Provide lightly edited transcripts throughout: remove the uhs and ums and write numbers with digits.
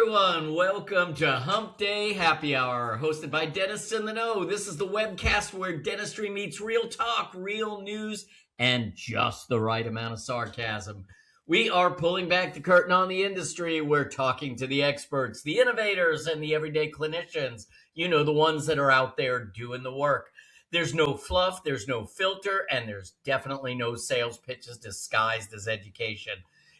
everyone. Welcome to Humpday Happy Hour, hosted by Dentists in the Know. This is the webcast where dentistry meets real talk, real news, and just the right amount of sarcasm. We are pulling back the curtain on the industry. We're talking to the experts, the innovators, and the everyday clinicians. You know, the ones that are out there doing the work. There's no fluff, there's no filter, and there's definitely no sales pitches disguised as education.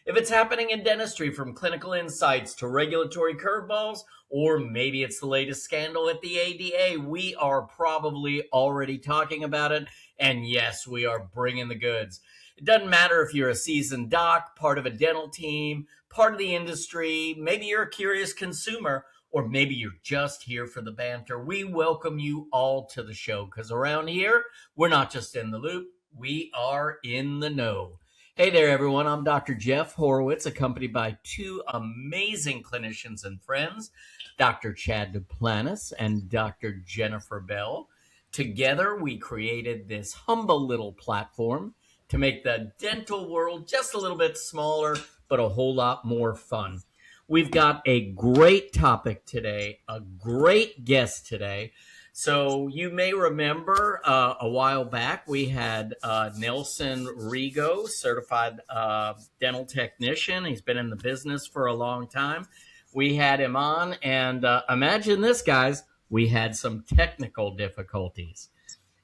If it's happening in dentistry, from clinical insights to regulatory curveballs, or maybe it's the latest scandal at the ADA, we are probably already talking about it. And yes, we are bringing the goods. It doesn't matter if you're a seasoned doc, part of a dental team, part of the industry, maybe you're a curious consumer, or maybe you're just here for the banter. We welcome you all to the show, because around here, we're not just in the loop, we are in the know. Hey there, everyone. I'm Dr. Jeff Horowitz, accompanied by two amazing clinicians and friends, Dr. Chad Duplantis and Dr. Jennifer Bell. Together, we created this humble little platform to make the dental world just a little bit smaller, but a whole lot more fun. We've got a great topic today, a great guest today. So you may remember a while back we had Nelson Rego, certified dental technician. He's been in the business for a long time. We had him on, and imagine this, guys, we had some technical difficulties.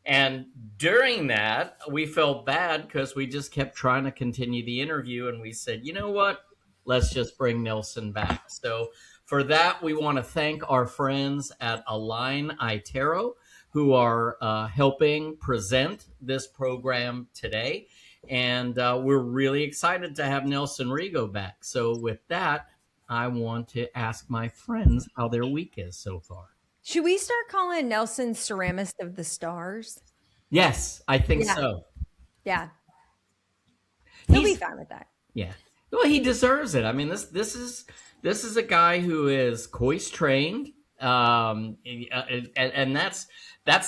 And during that, we felt bad because we just kept trying to continue the interview, and we said, you know what? Let's just bring Nelson back. So for that, we want to thank our friends at Align iTero, who are helping present this program today. And we're really excited to have Nelson Rego back. So with that, I want to ask my friends how their week is so far. Should we start calling Nelson Ceramist of the Stars? Yes, I think so. Yeah. He'll be fine with that. Yeah. Well, he deserves it. I mean, this is a guy who is COIS trained, and that's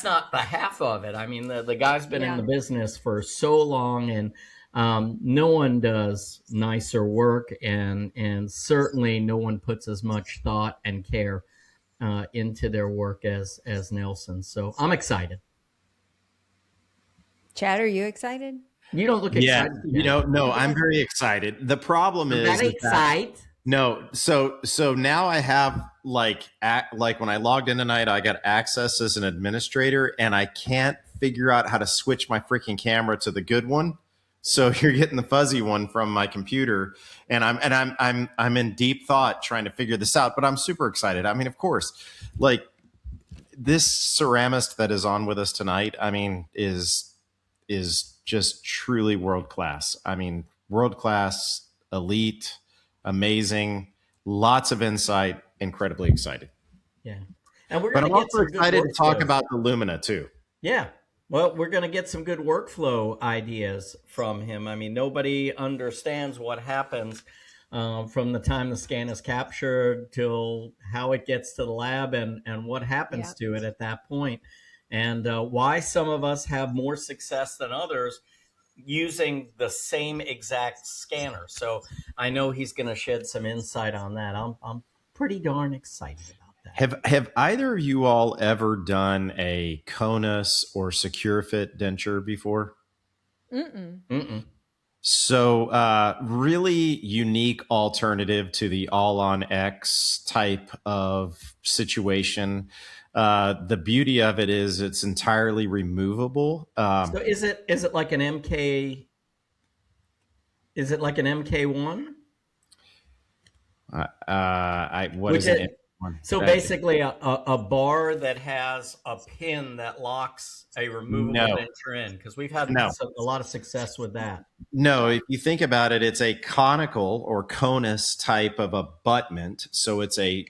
not the half of it. I mean, the guy's been in the business for so long, and no one does nicer work, and certainly no one puts as much thought and care into their work as Nelson. So I'm excited. Chad, are you excited? You don't look excited. No, I'm very excited. The problem is that excited. No, so now I have like when I logged in tonight, I got access as an administrator, and I can't figure out how to switch my freaking camera to the good one. So you're getting the fuzzy one from my computer, and I'm in deep thought trying to figure this out. But I'm super excited. I mean, of course, like this ceramist that is on with us tonight, I mean, is just truly world class. I mean, world class, elite, amazing, lots of insight, incredibly excited. Yeah. And but I'm also excited to talk about the Lumina too. Yeah. Well, we're going to get some good workflow ideas from him. I mean, nobody understands what happens from the time the scan is captured till how it gets to the lab and what happens to it at that point. And why some of us have more success than others using the same exact scanner. So I know he's going to shed some insight on that. I'm pretty darn excited about that. Have either of you all ever done a Conus or Secure Fit denture before? Mm-mm. So really unique alternative to the all-on-X type of situation. The beauty of it is it's entirely removable. So is it like an MK? Is it like an MK1? What is it? So basically a bar that has a pin that locks a removable denture in, because we've had a lot of success with that. No, if you think about it, it's a conical or conus type of abutment. So it's a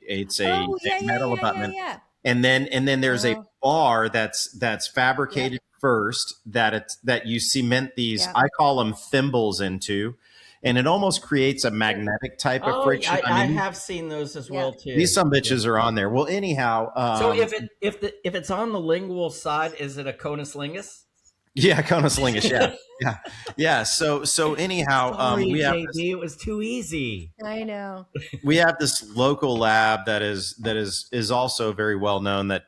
metal abutment. Yeah. And then there's a bar that's fabricated first that you cement these, I call them thimbles into, and it almost creates a magnetic type of friction. I have seen those as well too. These some bitches are on there. Well, anyhow, so if it's on the lingual side, is it a conus lingus? Yeah, Conoslingus. Yeah, yeah, yeah. So anyhow, Sorry, we have JB, it was too easy. I know. this local lab that is also very well known, that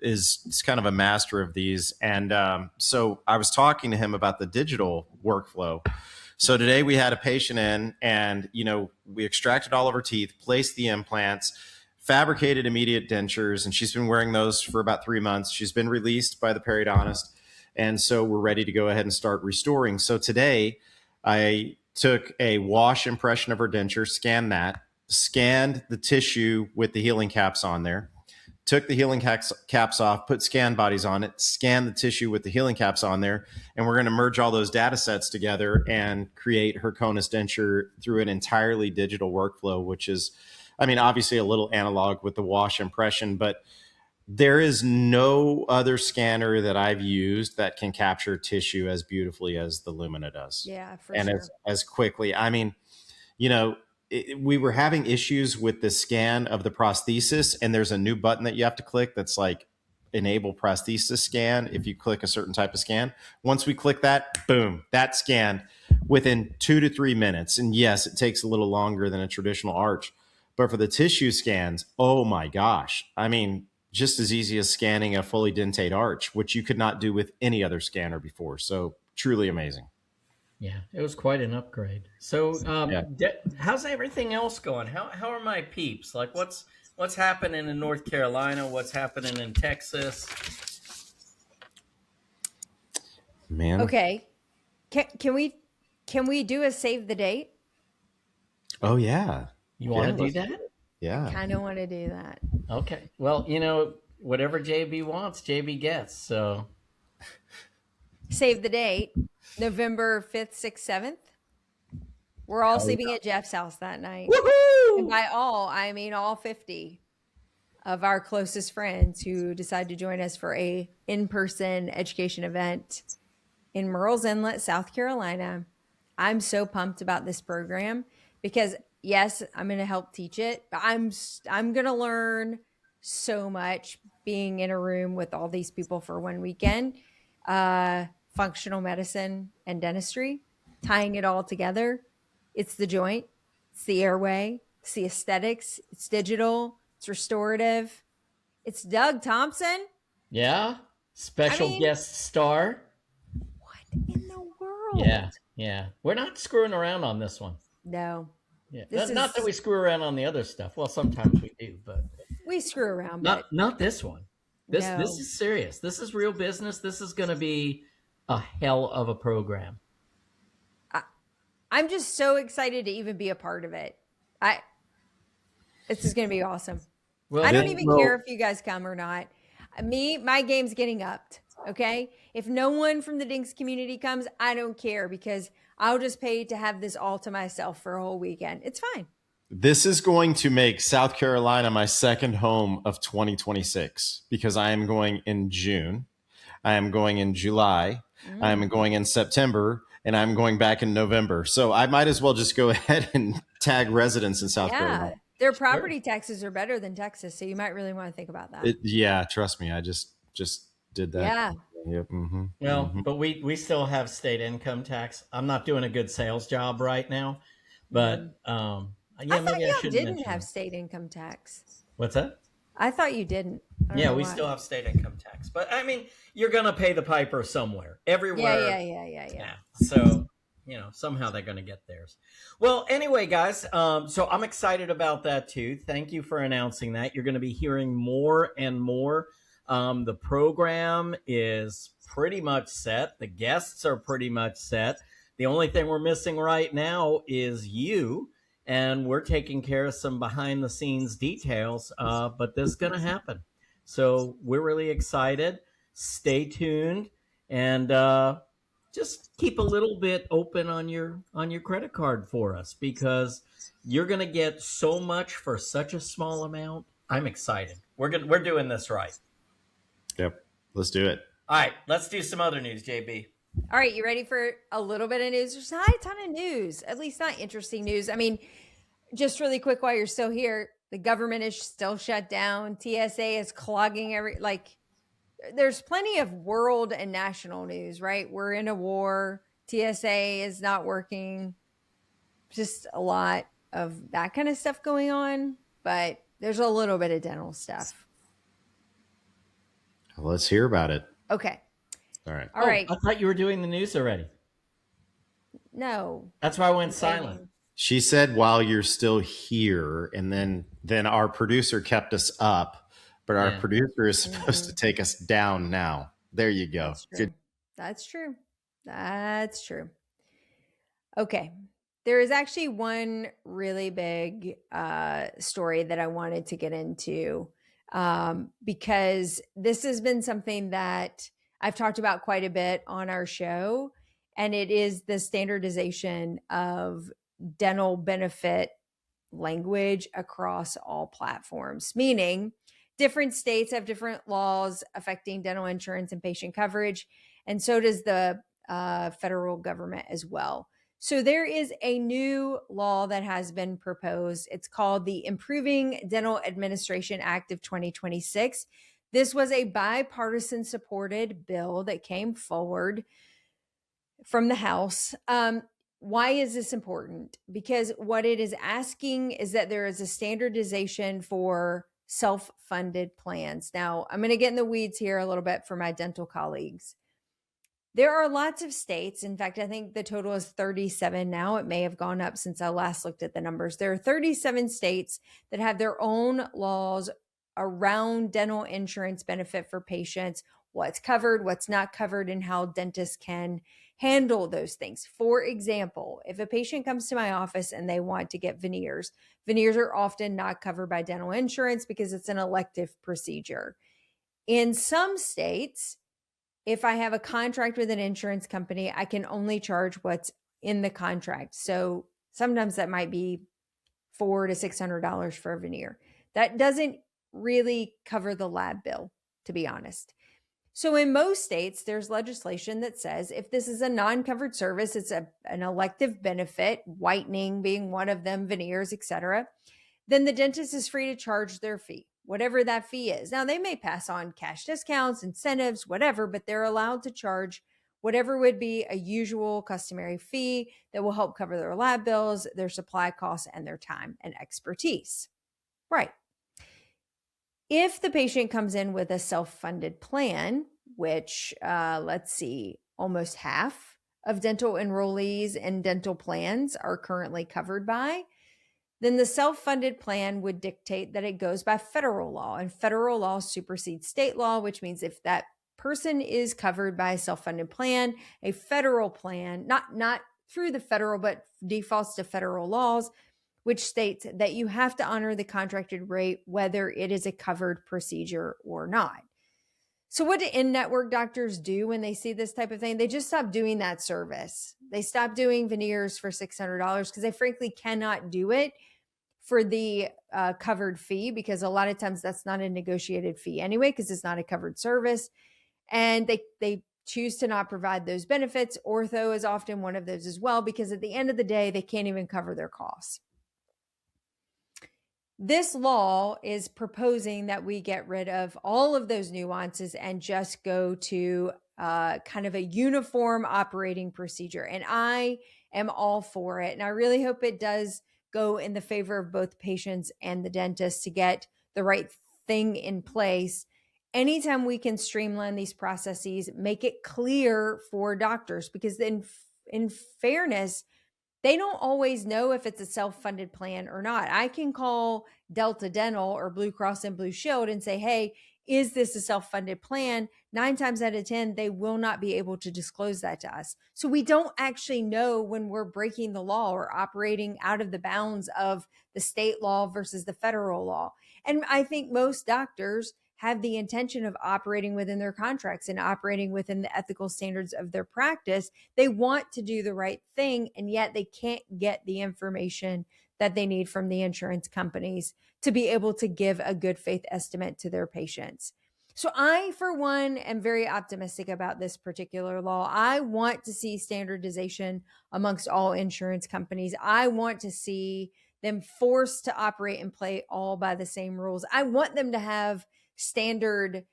is kind of a master of these. And so I was talking to him about the digital workflow. So today we had a patient in, and we extracted all of her teeth, placed the implants, fabricated immediate dentures, and she's been wearing those for about 3 months. She's been released by the periodontist, and so we're ready to go ahead and start restoring. So today I took a wash impression of her denture, scanned the tissue with the healing caps on there, took the healing caps off, put scan bodies on it, scanned the tissue with the healing caps on there, and we're going to merge all those data sets together and create her conus denture through an entirely digital workflow, which is, obviously a little analog with the wash impression, but there is no other scanner that I've used that can capture tissue as beautifully as the Lumina does. Yeah, for and sure. as quickly. We were having issues with the scan of the prosthesis, and there's a new button that you have to click that's like enable prosthesis scan. If you click a certain type of scan, once we click that, boom, that scanned within 2 to 3 minutes. And yes, it takes a little longer than a traditional arch, but for the tissue scans, oh my gosh, just as easy as scanning a fully dentate arch, which you could not do with any other scanner before. So truly amazing. Yeah, it was quite an upgrade. So, Yeah. how's everything else going? How are my peeps? Like, what's happening in North Carolina? What's happening in Texas? Man. Okay. Can we do a save the date? Oh yeah. You want to do that? Yeah. Kind of want to do that. Okay. Well, whatever JB wants, JB gets. So Save the date, November 5th, 6th, 7th. We're all sleeping at Jeff's house that night. woohoo! And by all, I mean all 50 of our closest friends who decide to join us for a in-person education event in Murrells Inlet, South Carolina. I'm so pumped about this program because yes, I'm going to help teach it, but I'm going to learn so much being in a room with all these people for one weekend. Functional medicine and dentistry, tying it all together. It's the joint, it's the airway, it's the aesthetics, it's digital, it's restorative. It's Doug Thompson. Yeah. Special guest star. What in the world? Yeah. We're not screwing around on this one. No. Yeah. Not that we screw around on the other stuff. Well, sometimes we do, but we screw around. Not this one. This is serious. This is real business. This is going to be a hell of a program. I'm just so excited to even be a part of it. This is going to be awesome. Well, I don't even care if you guys come or not. My game's getting upped. Okay. If no one from the Dinks community comes, I don't care because I'll just pay to have this all to myself for a whole weekend. It's fine. This is going to make South Carolina my second home of 2026 because I am going in June. I am going in July. I am going in September, and I'm going back in November. So I might as well just go ahead and tag residents in South Carolina. Their property taxes are better than Texas, so you might really want to think about that. Trust me. I just did that. Yeah. Yep. Mm-hmm. Well, but we still have state income tax. I'm not doing a good sales job right now, but I thought you didn't have state income tax. What's that? I thought you didn't. Yeah, we still have state income tax, but you're gonna pay the piper somewhere, everywhere. Yeah. So somehow they're gonna get theirs. Well, anyway, guys, so I'm excited about that too. Thank you for announcing that. You're gonna be hearing more and more. The program is pretty much set. The guests are pretty much set. The only thing we're missing right now is you. And we're taking care of some behind the scenes details, but this is going to happen. So we're really excited. Stay tuned and just keep a little bit open on your credit card for us because you're going to get so much for such a small amount. I'm excited. We're doing this right. Yep. Let's do it. All right. Let's do some other news, JB. All right, you ready for a little bit of news? There's not a ton of news, at least not interesting news. Just really quick while you're still here, the government is still shut down. TSA is clogging there's plenty of world and national news, right? We're in a war. TSA is not working. Just a lot of that kind of stuff going on, but there's a little bit of dental stuff. Well, let's hear about it. Okay. All right. All right. I thought you were doing the news already. No. That's why I went silent. She said while you're still here, and then our producer kept us up, but our producer is supposed to take us down now. There you go. That's true. That's true. That's true. Okay. There is actually one really big story that I wanted to get into because this has been something that I've talked about quite a bit on our show, and it is the standardization of dental benefit language across all platforms, meaning different states have different laws affecting dental insurance and patient coverage, and so does the federal government as well. So there is a new law that has been proposed. It's called the Improving Dental Administration Act of 2026. This was a bipartisan supported bill that came forward from the House. Why is this important? Because what it is asking is that there is a standardization for self-funded plans. Now, I'm going to get in the weeds here a little bit for my dental colleagues. There are lots of states. In fact, I think the total is 37 now. It may have gone up since I last looked at the numbers. There are 37 states that have their own laws around dental insurance benefit for patients, what's covered, what's not covered, and how dentists can handle those things. For example, if a patient comes to my office and they want to get veneers, veneers are often not covered by dental insurance because it's an elective procedure. In some states, if I have a contract with an insurance company, I can only charge what's in the contract. So sometimes that might be $400 to $600 for a veneer. That doesn't really cover the lab bill, to be honest. So in most states, there's legislation that says if this is a non-covered service, it's an elective benefit, whitening being one of them, veneers, etc., then the dentist is free to charge their fee, whatever that fee is. Now, they may pass on cash discounts, incentives, whatever, but they're allowed to charge whatever would be a usual customary fee that will help cover their lab bills, their supply costs, and their time and expertise. Right. If the patient comes in with a self-funded plan, which, let's see, almost half of dental enrollees and dental plans are currently covered by, then the self-funded plan would dictate that it goes by federal law, and federal law supersedes state law, which means if that person is covered by a self-funded plan, a federal plan, not through the federal, but defaults to federal laws, which states that you have to honor the contracted rate, whether it is a covered procedure or not. So what do in-network doctors do when they see this type of thing? They just stop doing that service. They stop doing veneers for $600 because they frankly cannot do it for the covered fee, because a lot of times that's not a negotiated fee anyway, because it's not a covered service. And they choose to not provide those benefits. Ortho is often one of those as well, because at the end of the day, they can't even cover their costs. This law is proposing that we get rid of all of those nuances and just go to kind of a uniform operating procedure. And I am all for it. And I really hope it does go in the favor of both patients and the dentist to get the right thing in place. Anytime we can streamline these processes, make it clear for doctors, because then in fairness, they don't always know if it's a self-funded plan or not. I can call Delta Dental or Blue Cross and Blue Shield and say, hey, is this a self-funded plan? 9 times out of 10, they will not be able to disclose that to us. So we don't actually know when we're breaking the law or operating out of the bounds of the state law versus the federal law. And I think most doctors have the intention of operating within their contracts and operating within the ethical standards of their practice. They want to do the right thing, and yet they can't get the information that they need from the insurance companies to be able to give a good faith estimate to their patients. So I, for one, am very optimistic about this particular law. I want to see standardization amongst all insurance companies. I want to see them forced to operate and play all by the same rules. I want them to have standard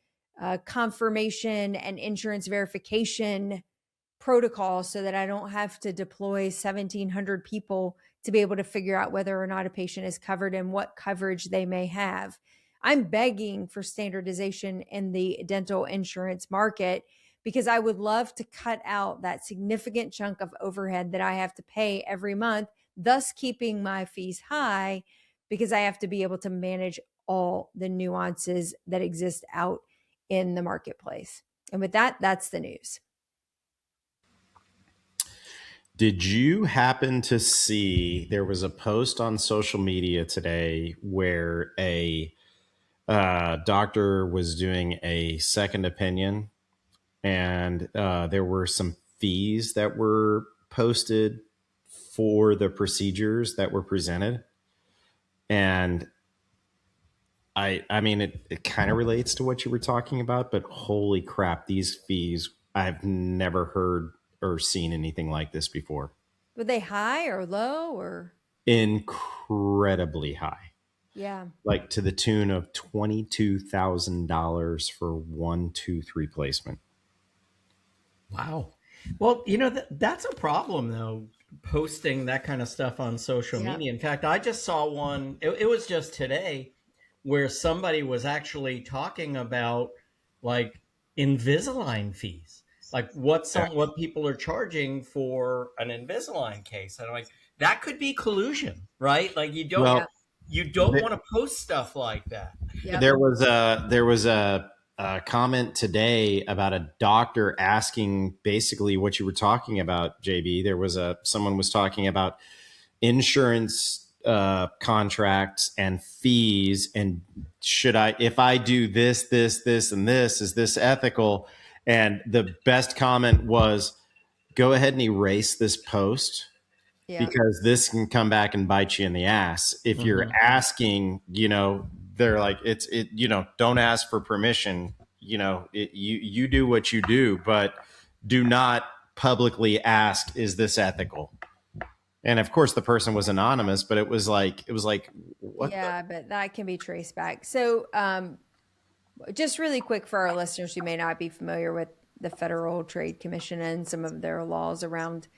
confirmation and insurance verification protocol so that I don't have to deploy 1,700 people to be able to figure out whether or not a patient is covered and what coverage they may have. I'm begging for standardization in the dental insurance market because I would love to cut out that significant chunk of overhead that I have to pay every month, thus keeping my fees high because I have to be able to manage all the nuances that exist out in the marketplace. And with that, that's the news. Did you happen to see there was a post on social media today where a doctor was doing a second opinion, and there were some fees that were posted for the procedures that were presented? And I mean, it kind of relates to what you were talking about, but holy crap, these fees, I've never heard or seen anything like this before. Were they high or low or? Incredibly high. Yeah. Like to the tune of $22,000 for 1 tooth replacement. Wow. Well, that's a problem, though, posting that kind of stuff on social media. In fact, I just saw one, it was just today, where somebody was actually talking about like Invisalign fees, like what people are charging for an Invisalign case. And I'm like, that could be collusion, right? Like you don't want to post stuff like that. Yep. There was a comment today about a doctor asking basically what you were talking about, JB. There was someone was talking about insurance contracts and fees, and if I do this, and this, is this ethical? And the best comment was, go ahead and erase this post. Yeah. Because this can come back and bite you in the ass. If you're asking, they're like, don't ask for permission. You do what you do, but do not publicly ask, is this ethical? And of course the person was anonymous, but it was like, what? Yeah, but that can be traced back. So just really quick for our listeners who may not be familiar with the Federal Trade Commission and some of their laws around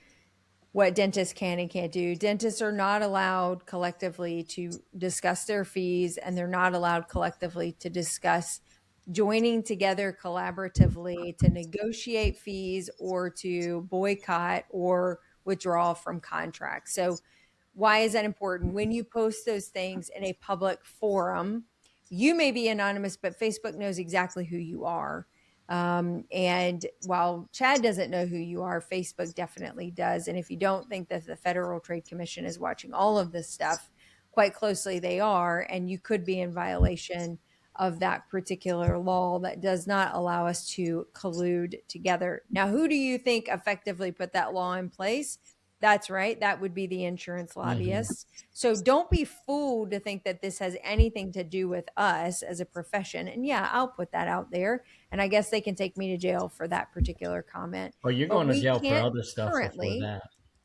what dentists can and can't do. Dentists are not allowed collectively to discuss their fees, and they're not allowed collectively to discuss joining together collaboratively to negotiate fees or to boycott or withdraw from contracts. So why is that important? When you post those things in a public forum, you may be anonymous, but Facebook knows exactly who you are. And while Chad doesn't know who you are, Facebook definitely does. And if you don't think that the Federal Trade Commission is watching all of this stuff quite closely, they are, and you could be in violation of that particular law that does not allow us to collude together. Now, who do you think effectively put that law in place? That's right. That would be the insurance lobbyists. So don't be fooled to think that this has anything to do with us as a profession. And yeah, I'll put that out there. And I guess they can take me to jail for that particular comment. Well, you're going to jail for other stuff currently, before that.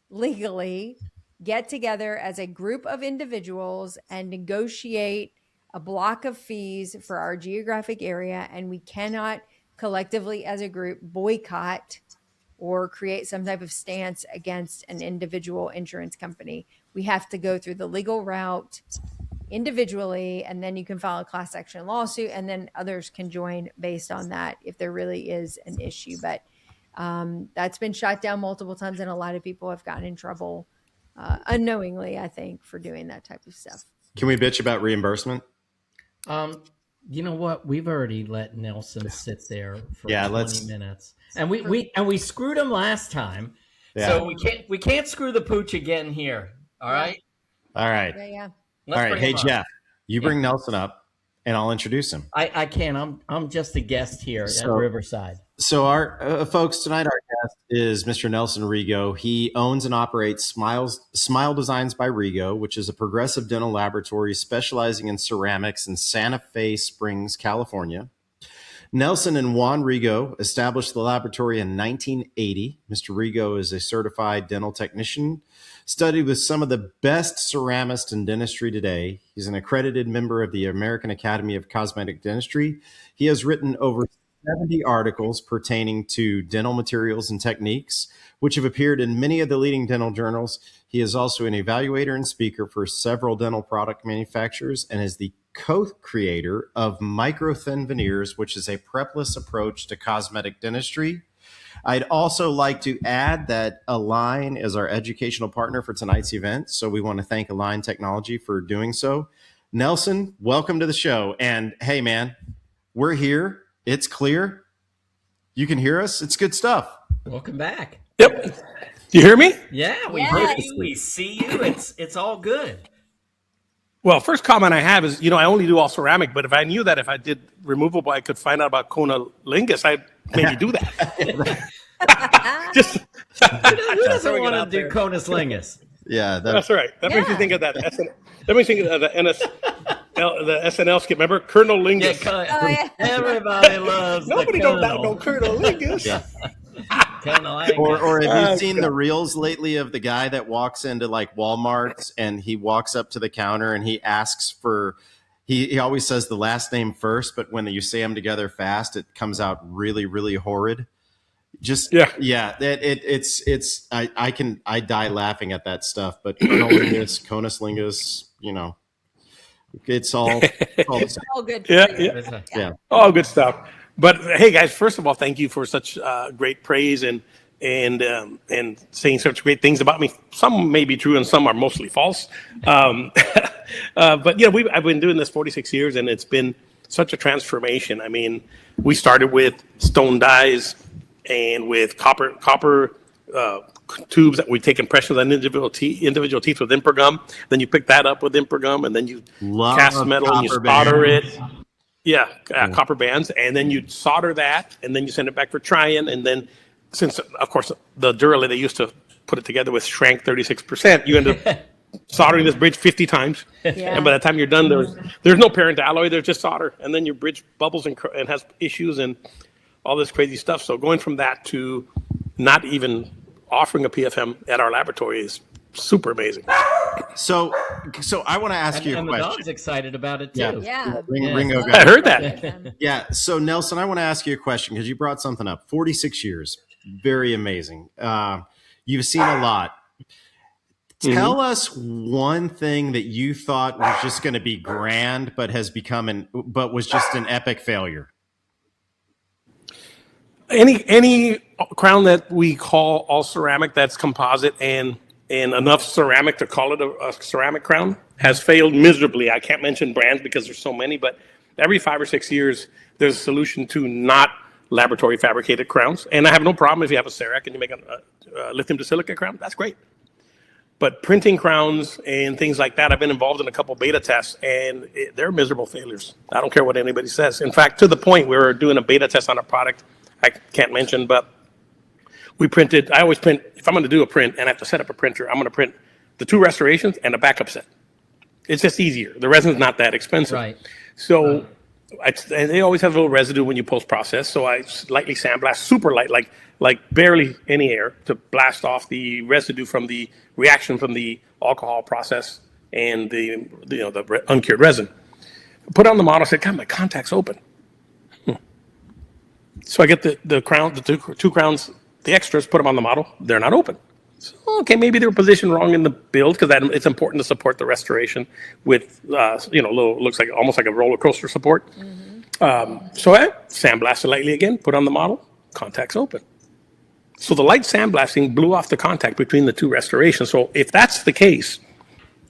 Legally get together as a group of individuals and negotiate a block of fees for our geographic area. And we cannot collectively as a group boycott or create some type of stance against an individual insurance company. We have to go through the legal route individually, and then you can file a class action lawsuit, and then others can join based on that if there really is an issue. But that's been shot down multiple times, and a lot of people have gotten in trouble unknowingly, I think, for doing that type of stuff. Can we bitch about reimbursement? You know what? We've already let Nelson sit there for 20 minutes. And we screwed him last time. Yeah. So we can't screw the pooch again here. All right? All right. Yeah. All right. Hey, Jeff, you bring Nelson up and I'll introduce him. I can. I'm just a guest here at Riverside. So our folks, tonight our guest is Mr. Nelson Rego. He owns and operates Smile Designs by Rego, which is a progressive dental laboratory specializing in ceramics in Santa Fe Springs, California. Nelson and Juan Rego established the laboratory in 1980. Mr. Rego is a certified dental technician, studied with some of the best ceramists in dentistry today. He's an accredited member of the American Academy of Cosmetic Dentistry. He has written over 70 articles pertaining to dental materials and techniques, which have appeared in many of the leading dental journals. He is also an evaluator and speaker for several dental product manufacturers and is the co-creator of Microthin Veneers, which is a prepless approach to cosmetic dentistry. I'd also like to add that Align is our educational partner for tonight's event, so we want to thank Align Technology for doing so. Nelson, welcome to the show. And hey, man, we're here. It's clear. You can hear us. It's good stuff. Welcome back. Yep. You hear me? Yeah, we hear you. We see you. It's all good. Well, first comment I have is, I only do all ceramic, but if I knew that if I did removable, I could find out about conolingus, I'd maybe do that. Just Who doesn't want to do conus Yeah, that's right. That makes me think of that. That makes me think of the SNL skit. Remember, Colonel Lingus? Yeah. Everybody loves Nobody the don't Colonel. know Colonel Lingus. Yeah. Colonel Or have you seen the reels lately of the guy that walks into like Walmart's and he walks up to the counter and he asks for, he always says the last name first, but when you say them together fast, it comes out really, really horrid. Just I die laughing at that stuff. But conolingus, conuslingus, it's all the same. All good. Yeah. All good stuff. But hey, guys, first of all, thank you for such great praise and saying such great things about me. Some may be true and some are mostly false. But I've been doing this 46 years and it's been such a transformation. I mean, we started with stone dies and with copper tubes that we take impressions on individual teeth with Impergum. Then you pick that up with Impergum, and then you cast metal and you solder it. Yeah, copper bands, and then you solder that, and then you send it back for try-in, and then since, of course, the Duralay they used to put it together with shrank 36%, you end up soldering this bridge 50 times, and by the time you're done, there's no parent alloy, there's just solder, and then your bridge bubbles and has issues and all this crazy stuff. So going from that to not even offering a PFM at our laboratory is super amazing. So I want to ask you a question. And the dog's excited about it too. Yeah. Ringo I heard that. Yeah. So Nelson, I want to ask you a question because you brought something up. 46 years, very amazing. You've seen a lot. Tell us one thing that you thought was just going to be grand, but was just an epic failure. Any crown that we call all ceramic that's composite and enough ceramic to call it a ceramic crown has failed miserably. I can't mention brands because there's so many, but every 5 or 6 years, there's a solution to not laboratory fabricated crowns. And I have no problem if you have a CEREC and you make a lithium to silica crown, that's great. But printing crowns and things like that, I've been involved in a couple beta tests and they're miserable failures. I don't care what anybody says. In fact, to the point we were doing a beta test on a product I can't mention, but I always print, if I'm going to do a print and I have to set up a printer, I'm going to print the 2 restorations and a backup set. It's just easier. The resin's not that expensive. Right. So and they always have a little residue when you post-process, so I lightly sandblast, super light, like barely any air to blast off the residue from the reaction from the alcohol process and the uncured resin. Put on the model, said, God, my contact's open. So I get the crown, the two crowns, the extras, put them on the model. They're not open. So, okay, maybe they were positioned wrong in the build because it's important to support the restoration with, looks like almost like a roller coaster support. So I sandblasted lightly again, put on the model, contacts open. So the light sandblasting blew off the contact between the 2 restorations. So if that's the case,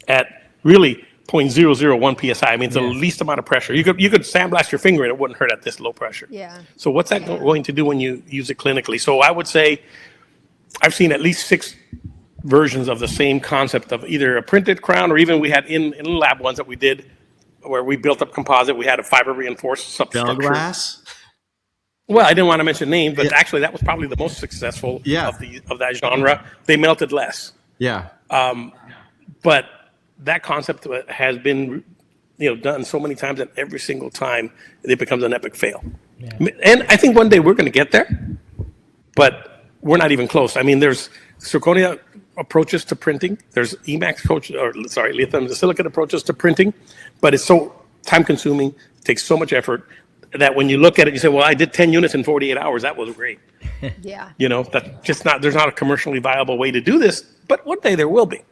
at really 0.001 psi, I mean, it's the least amount of pressure. You could sandblast your finger and it wouldn't hurt at this low pressure. Yeah. So what's that going to do when you use it clinically? So I would say I've seen at least 6 versions of the same concept of either a printed crown or even we had in lab ones that we did where we built up composite. We had a fiber reinforced substructure. Glass? Well, I didn't want to mention names, but actually that was probably the most successful of that genre. They melted less. Yeah. But that concept has been done so many times, and every single time it becomes an epic fail. Yeah. And I think one day we're going to get there, but we're not even close. I mean, there's zirconia approaches to printing. There's lithium to silicate approaches to printing, but it's so time consuming, takes so much effort. that when you look at it, you say, well, I did 10 units in 48 hours. That was great. Yeah. That's just not, there's not a commercially viable way to do this, but one day there will be.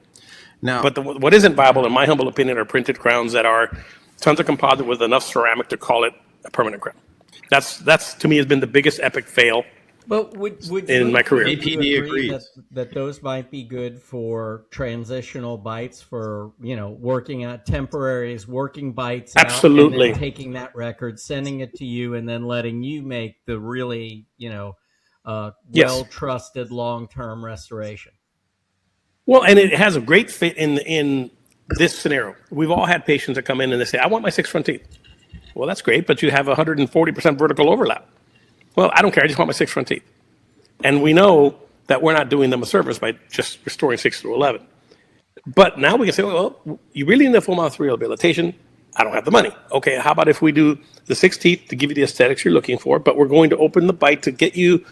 Now, But what isn't viable, in my humble opinion, are printed crowns that are tons of composite with enough ceramic to call it a permanent crown. That's to me has been the biggest epic fail. But would in my career. would you APD agree agrees. that those might be good for transitional bites for, working out temporaries, working bites out, Absolutely. and then taking that record, sending it to you, and then letting you make the really, Yes. well-trusted long-term restoration? Well, and it has a great fit in this scenario. We've all had patients that come in and they say, I want my 6 front teeth. Well, that's great, but you have 140% vertical overlap. Well, I don't care. I just want my 6 front teeth. And we know that we're not doing them a service by just restoring 6 through 11. But now we can say, well, you really need a full mouth rehabilitation. I don't have the money. Okay, how about if we do the 6 teeth to give you the aesthetics you're looking for, but we're going to open the bite to get you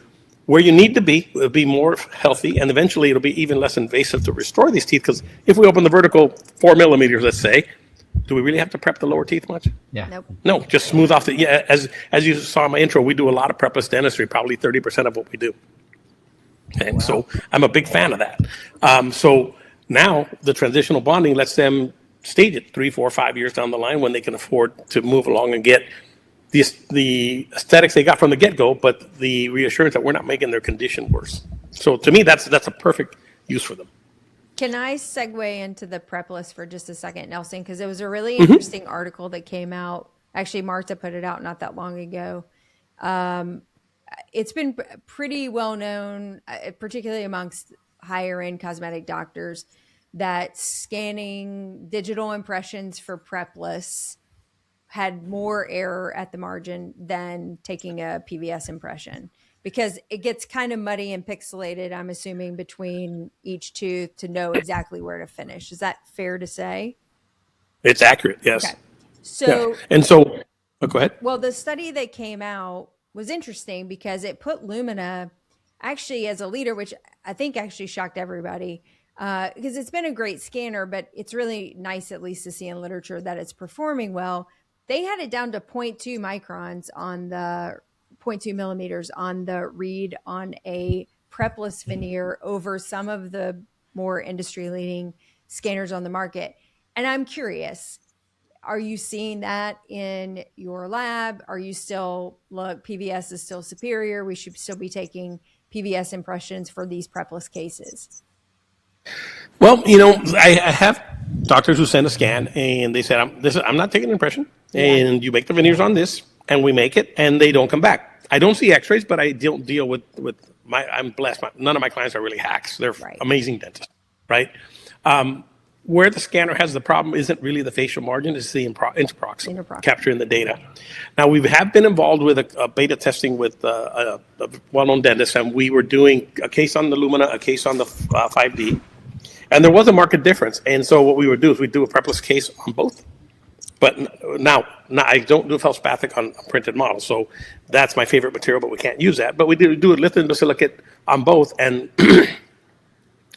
where you need to be. It'll be more healthy, and eventually it'll be even less invasive to restore these teeth, because if we open the vertical 4 millimeters, let's say, do we really have to prep the lower teeth much? Yeah. Nope. No, just smooth off the, as you saw in my intro, we do a lot of prepless dentistry, probably 30% of what we do. And so I'm a big fan of that. So now the transitional bonding lets them stage it 3, 4, 5 years down the line when they can afford to move along and get the aesthetics they got from the get-go, but the reassurance that we're not making their condition worse. So to me, that's a perfect use for them. Can I segue into the prep list for just a second, Nelson? Because it was a really interesting article that came out. Actually, Marta put it out not that long ago. It's been pretty well known, particularly amongst higher end cosmetic doctors, that scanning digital impressions for prep lists had more error at the margin than taking a PVS impression, because it gets kind of muddy and pixelated, I'm assuming, between each tooth to know exactly where to finish. Is that fair to say? It's accurate, yes. Okay. So, And so, go ahead. well, the study that came out was interesting because it put Lumina actually as a leader, which I think actually shocked everybody, because it's been a great scanner, but it's really nice at least to see in literature that it's performing well. They had it down to 0.2 microns on the 0.2 millimeters on the read on a prepless veneer over some of the more industry leading scanners on the market. And I'm curious, are you seeing that in your lab? Are you still, look, PVS is still superior, we should still be taking PVS impressions for these prepless cases? Well, I have doctors who send a scan and they said, I'm not taking an impression, and you make the veneers on this, and we make it, and they don't come back. I don't see x-rays, but I don't deal with I'm blessed. None of my clients are really hacks. They're amazing dentists, right? Where the scanner has the problem isn't really the facial margin, it's the interproximate capturing the data. Now, we have been involved with a beta testing with a well-known dentist, and we were doing a case on the Lumina, a case on the 5D, and there was a marked difference. And so what we would do is we'd do a prepless case on both. But now I don't do felspathic on a printed model, so that's my favorite material, but we can't use that. But we do a lithium silicate on both, and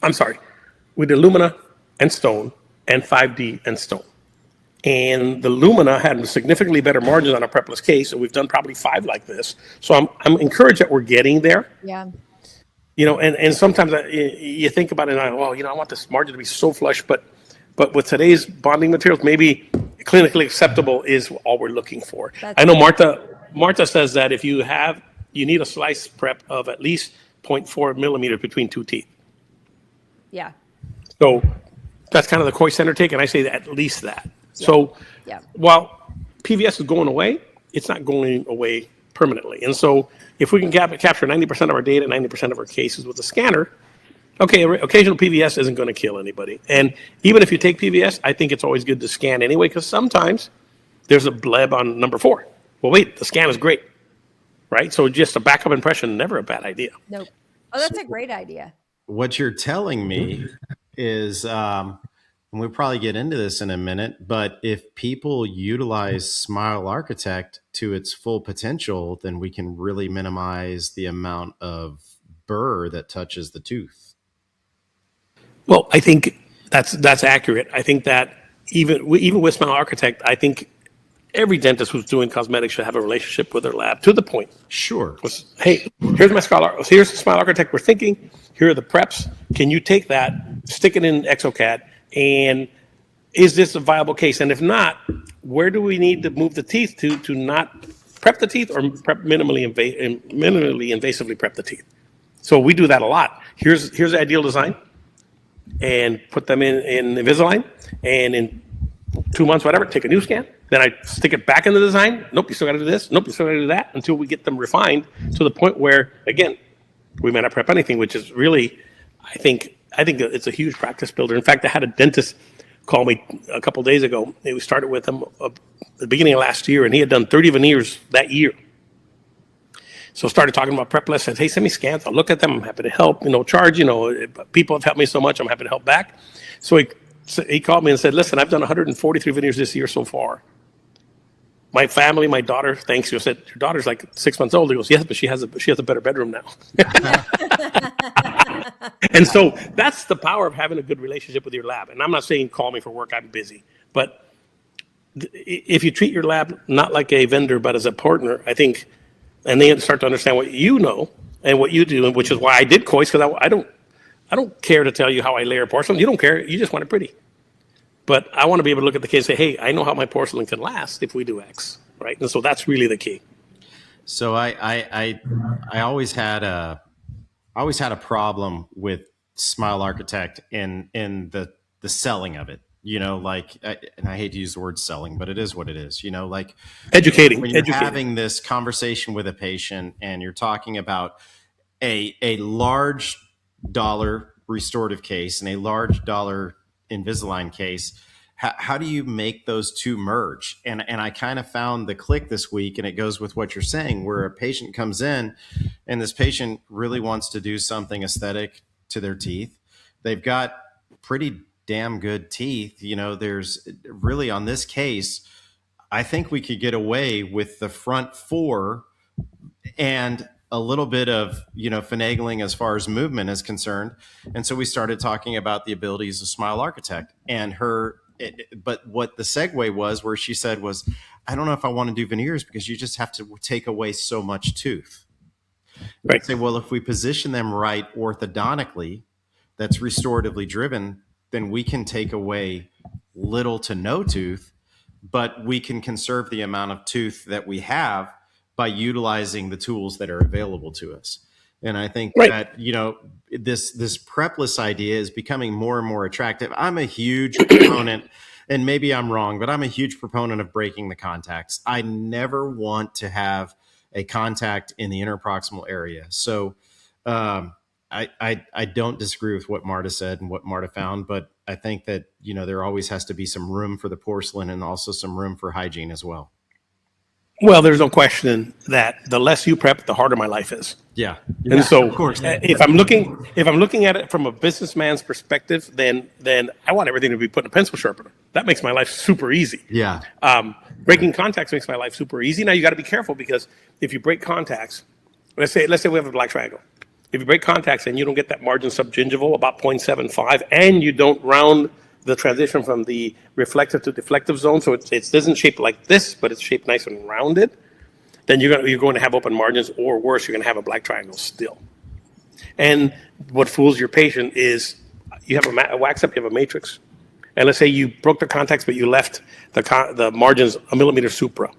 I'm sorry, we did Lumina and stone, and 5D and stone. And the Lumina had significantly better margins on a prepless case, and we've done probably 5 like this. So I'm encouraged that we're getting there. Yeah. And sometimes you think about it, and I want this margin to be so flush, but with today's bonding materials, maybe clinically acceptable is all we're looking for. I know Marta says that if you need a slice prep of at least 0.4 millimeters between 2 teeth. Yeah. So that's kind of the Coy Center take, and I say that at least that. Yeah. So Yeah. while PVS is going away, it's not going away permanently. And so if we can capture 90% of our data, 90% of our cases with a scanner, okay, occasional PVS isn't going to kill anybody. And even if you take PVS, I think it's always good to scan anyway, because sometimes there's a bleb on number 4. Well, wait, the scan is great, right? So just a backup impression, never a bad idea. Nope. Oh, that's a great idea. What you're telling me is, and we'll probably get into this in a minute, but if people utilize Smile Architect to its full potential, then we can really minimize the amount of burr that touches the tooth. Well, I think that's accurate. I think that even with Smile Architect, I think every dentist who's doing cosmetics should have a relationship with their lab to the point. Sure. Hey, here's here's the Smile Architect we're thinking. Here are the preps. Can you take that, stick it in exocad, and is this a viable case? And if not, where do we need to move the teeth to not prep the teeth or prep minimally invasively prep the teeth? So we do that a lot. Here's the ideal design, and put them in Invisalign, and in 2 months, whatever, take a new scan. Then I stick it back in the design. Nope, you still got to do this. Nope, you still got to do that, until we get them refined to the point where, again, we may not prep anything, which is really, I think it's a huge practice builder. In fact, I had a dentist call me a couple days ago. We started with him at the beginning of last year, and he had done 30 veneers that year. So started talking about prep lists. Said, hey, send me scans. I'll look at them. I'm happy to help. Charge. People have helped me so much. I'm happy to help back. So he called me and said, listen, I've done 143 veneers this year so far. My family, my daughter, thanks you. I said, your daughter's like 6 months old. He goes, yes, but she has a better bedroom now. And so that's the power of having a good relationship with your lab. And I'm not saying call me for work, I'm busy. But if you treat your lab not like a vendor, but as a partner, I think, and they start to understand what you know and what you do, and which is why I did Kois, because I don't care to tell you how I layer porcelain. You don't care. You just want it pretty. But I want to be able to look at the case and say, hey, I know how my porcelain can last if we do X, right? And so that's really the key. So I always had a problem with Smile Architect in the selling of it. And I hate to use the word selling, but it is what it is. Like educating. When you're having this conversation with a patient and you're talking about a large dollar restorative case and a large dollar Invisalign case, how do you make those two merge? And I kind of found the click this week, and it goes with what you're saying, where a patient comes in and this patient really wants to do something aesthetic to their teeth. They've got pretty damn good teeth. There's really, on this case, I think we could get away with the front four and a little bit of, finagling as far as movement is concerned. And so we started talking about the abilities of Smile Architect and but what the segue was, where she said was, I don't know if I want to do veneers because you just have to take away so much tooth. Right. I say, well, if we position them right orthodontically, that's restoratively driven, then we can take away little to no tooth, but we can conserve the amount of tooth that we have by utilizing the tools that are available to us. And I think that, this prepless idea is becoming more and more attractive. I'm a huge proponent, and maybe I'm wrong, but I'm a huge proponent of breaking the contacts. I never want to have a contact in the interproximal area. So I don't disagree with what Marta said and what Marta found, but I think that, there always has to be some room for the porcelain and also some room for hygiene as well. Well, there's no question that the less you prep, the harder my life is. Yeah. And so, of course, if I'm looking at it from a businessman's perspective, then I want everything to be put in a pencil sharpener. That makes my life super easy. Yeah. Breaking contacts makes my life super easy. Now you got to be careful, because if you break contacts, let's say we have a black triangle. If you break contacts and you don't get that margin subgingival about 0.75, and you don't round the transition from the reflective to deflective zone, so it doesn't shape like this, but it's shaped nice and rounded, then you're going to have open margins, or worse, you're going to have a black triangle still. And what fools your patient is you have a wax up, you have a matrix, and let's say you broke the contacts, but you left the margins a millimeter supra.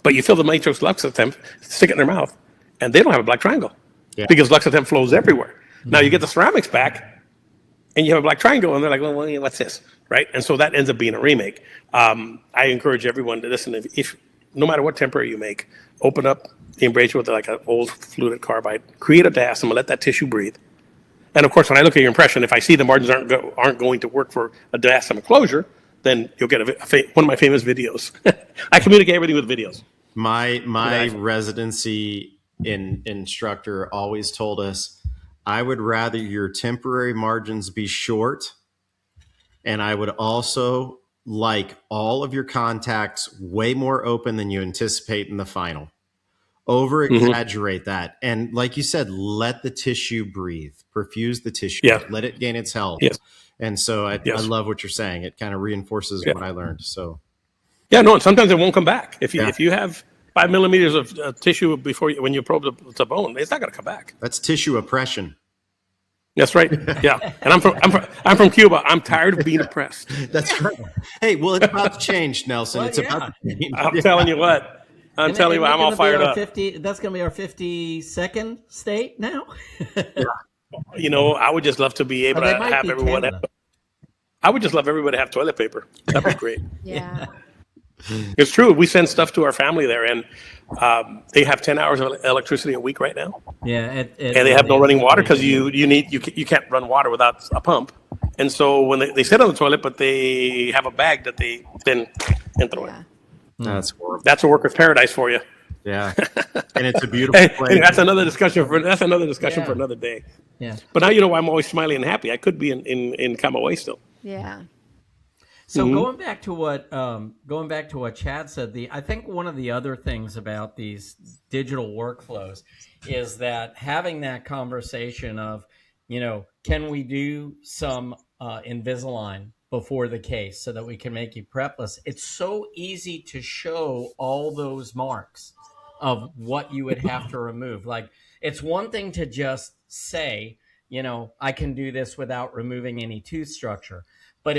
But you fill the matrix Luxatemp, stick it in their mouth, and they don't have a black triangle, because Luxatemp flows everywhere. Now you get the ceramics back, and you have a black triangle, and they're like, well, what's this, right? And so that ends up being a remake. I encourage everyone to listen. If no matter what temporary you make, open up the embrasure with like an old fluted carbide, create a diastema, let that tissue breathe. And of course, when I look at your impression, if I see the margins aren't going to work for a diastema closure, then you'll get one of my famous videos. I communicate everything with videos. My residency instructor always told us, I would rather your temporary margins be short, and I would also like all of your contacts way more open than you anticipate in the final. Over exaggerate that. And like you said, let the tissue breathe, perfuse the tissue, let it gain its health. Yes. And so I love what you're saying. It kind of reinforces what I learned. So Yeah, no, and sometimes it won't come back. If you have 5 millimeters of tissue when you probe the bone, it's not going to come back. That's tissue oppression. That's right. Yeah, and I'm from Cuba. I'm tired of being oppressed. That's right. Hey, well, it's about to change, Nelson. Well, it's yeah. about to change. I'm telling you what. I'm all fired up. That's going to be our 52nd state now. You know, I would just love to be able to have everyone. I would just love everybody to have toilet paper. That'd be great. Yeah. It's true. We send stuff to our family there, and they have 10 hours of electricity a week right now. Yeah, and they have no running water because you can't run water without a pump. And so when they sit on the toilet, but they have a bag that they then throw in. That's horrible. That's a worker's paradise for you. Yeah, and it's a beautiful place. And that's another discussion for another day. Yeah. But now you know why I'm always smiling and happy. I could be in Camagüey still. Yeah. So going back to what Chad said, I think one of the other things about these digital workflows is that having that conversation of, you know, can we do some Invisalign before the case so that we can make you prepless? It's so easy to show all those marks of what you would have to remove. Like, it's one thing to just say, you know, I can do this without removing any tooth structure, but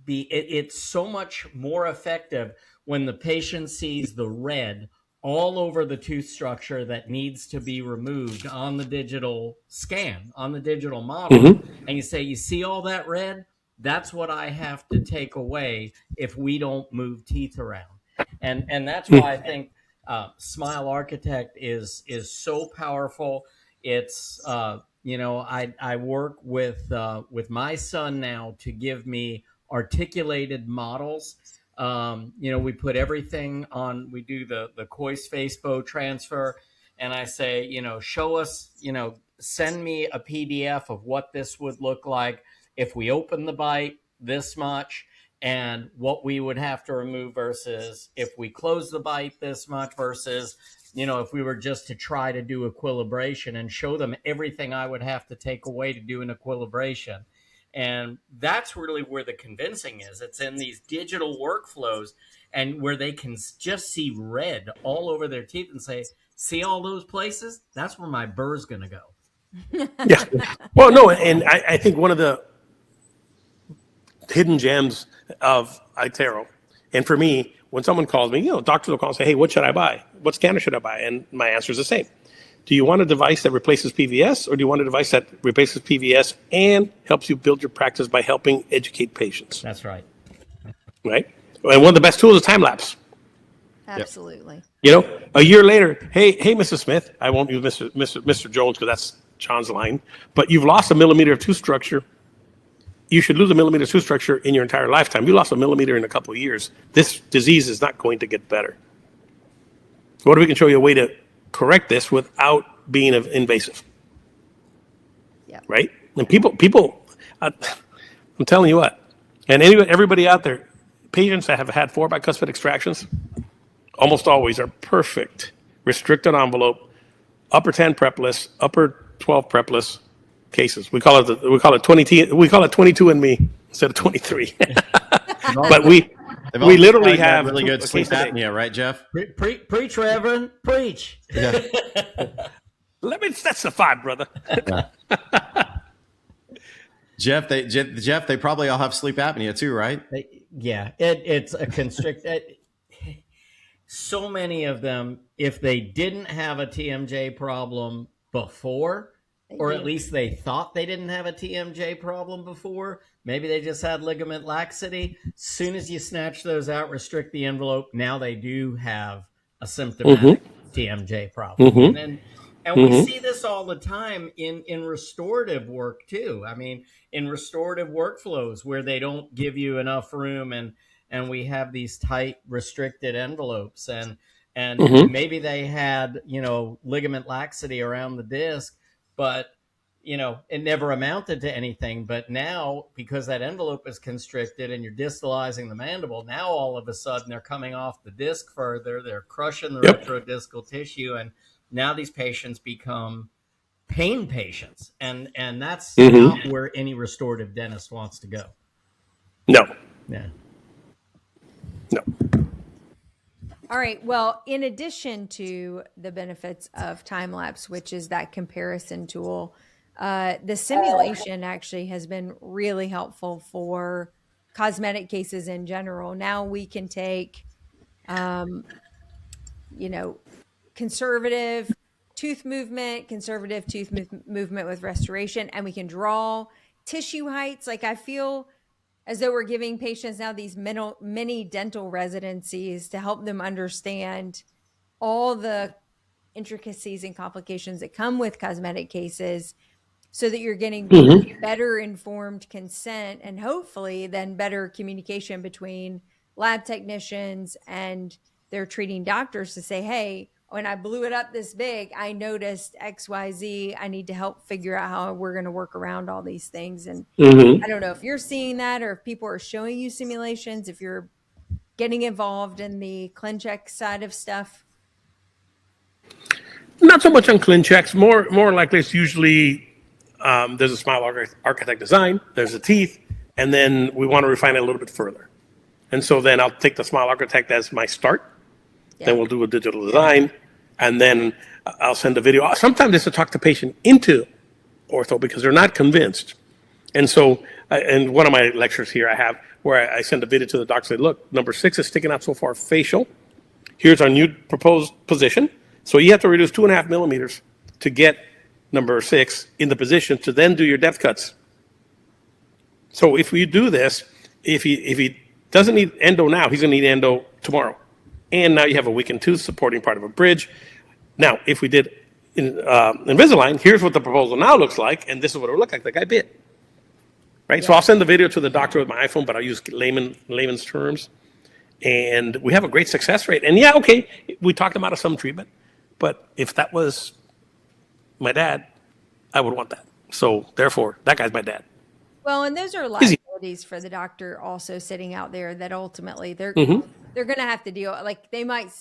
it's so much more effective when the patient sees the red all over the tooth structure that needs to be removed on the digital scan, on the digital model. And you say, you see all that red? That's what I have to take away if we don't move teeth around. And that's why I think Smile Architect is so powerful. It's, you know, I work with my son now to give me articulated models. You know, we put everything on, we do the Cois face bow transfer, and I say, you know, show us, you know, send me a PDF of what this would look like if we open the bite this much, and what we would have to remove versus if we close the bite this much versus, you know, if we were just to try to do equilibration, and show them everything I would have to take away to do an equilibration. And that's really where the convincing is. It's in these digital workflows, and where they can just see red all over their teeth and say, see all those places? That's where my burr's going to go. Yeah. Well, no, and I think one of the hidden gems of iTero, and for me, when someone calls me, you know, doctors will call and say, hey, what should I buy? What scanner should I buy? And my answer is the same. Do you want a device that replaces PVS, or do you want a device that replaces PVS and helps you build your practice by helping educate patients? That's right. Right? And one of the best tools is time lapse. Absolutely. You know, a year later, hey, Mrs. Smith, I won't use Mr. Jones because that's John's line, but you've lost a millimeter of tooth structure. You should lose a millimeter of tooth structure in your entire lifetime. You lost a millimeter in a couple of years. This disease is not going to get better. What if we can show you a way to correct this without being invasive? Yeah. Right? And people, I'm telling you what, and everybody out there, patients that have had 4 bicuspid extractions almost always are perfect restricted envelope, upper 10 prepless, upper 12 prepless cases. We call it 22 and me instead of 23. But we literally have really good sleep apnea, right, Jeff? Preach, Reverend, preach. Yeah. That's the 5, brother. Jeff, they probably all have sleep apnea too, right? Yeah, it's a constricted. So many of them, if they didn't have a TMJ problem before, or at least they thought they didn't have a TMJ problem before, maybe they just had ligament laxity. Soon as you snatch those out, restrict the envelope, now they do have a symptomatic TMJ problem. And we see this all the time in restorative work too. I mean, in restorative workflows where they don't give you enough room, and we have these tight restricted envelopes, and maybe they had, you know, ligament laxity around the disc, but, you know, it never amounted to anything. But now, because that envelope is constricted and you're distalizing the mandible, now all of a sudden they're coming off the disc further, they're crushing the retrodiscal tissue, and now these patients become pain patients, and that's not where any restorative dentist wants to go. No. Yeah. No. All right. Well, in addition to the benefits of time lapse, which is that comparison tool, the simulation actually has been really helpful for cosmetic cases in general. Now we can take, you know, conservative conservative tooth movement with restoration, and we can draw tissue heights. Like I feel as though we're giving patients now these mini dental residencies to help them understand all the intricacies and complications that come with cosmetic cases, so that you're getting better informed consent and hopefully then better communication between lab technicians and their treating doctors to say, hey, when I blew it up this big, I noticed XYZ. I need to help figure out how we're going to work around all these things. And I don't know if you're seeing that or if people are showing you simulations, if you're getting involved in the ClinCheck side of stuff. Not so much on ClinChecks. More likely it's usually there's a smile architect design, there's the teeth, and then we want to refine it a little bit further. And so then I'll take the smile architect as my start. Yeah. Then we'll do a digital design, and then I'll send a video. Sometimes it's to talk the patient into ortho because they're not convinced. And so, in one of my lectures here, I have where I send a video to the doctor, say, look, number 6 is sticking out so far facial. Here's our new proposed position. So you have to reduce 2.5 millimeters to get number 6 in the position to then do your depth cuts. So if we do this, if he doesn't need endo now, he's going to need endo tomorrow. And now you have a weakened tooth supporting part of a bridge. Now, if we did Invisalign, here's what the proposal now looks like, and this is what it would look like. The guy bit. Right? Yeah. So I'll send the video to the doctor with my iPhone, but I'll use layman's terms. And we have a great success rate. And yeah, okay, we talked about some treatment, but if that was my dad, I would want that. So therefore, that guy's my dad. Well, and those are liabilities for the doctor also sitting out there that ultimately they're going to have to deal. Like they might,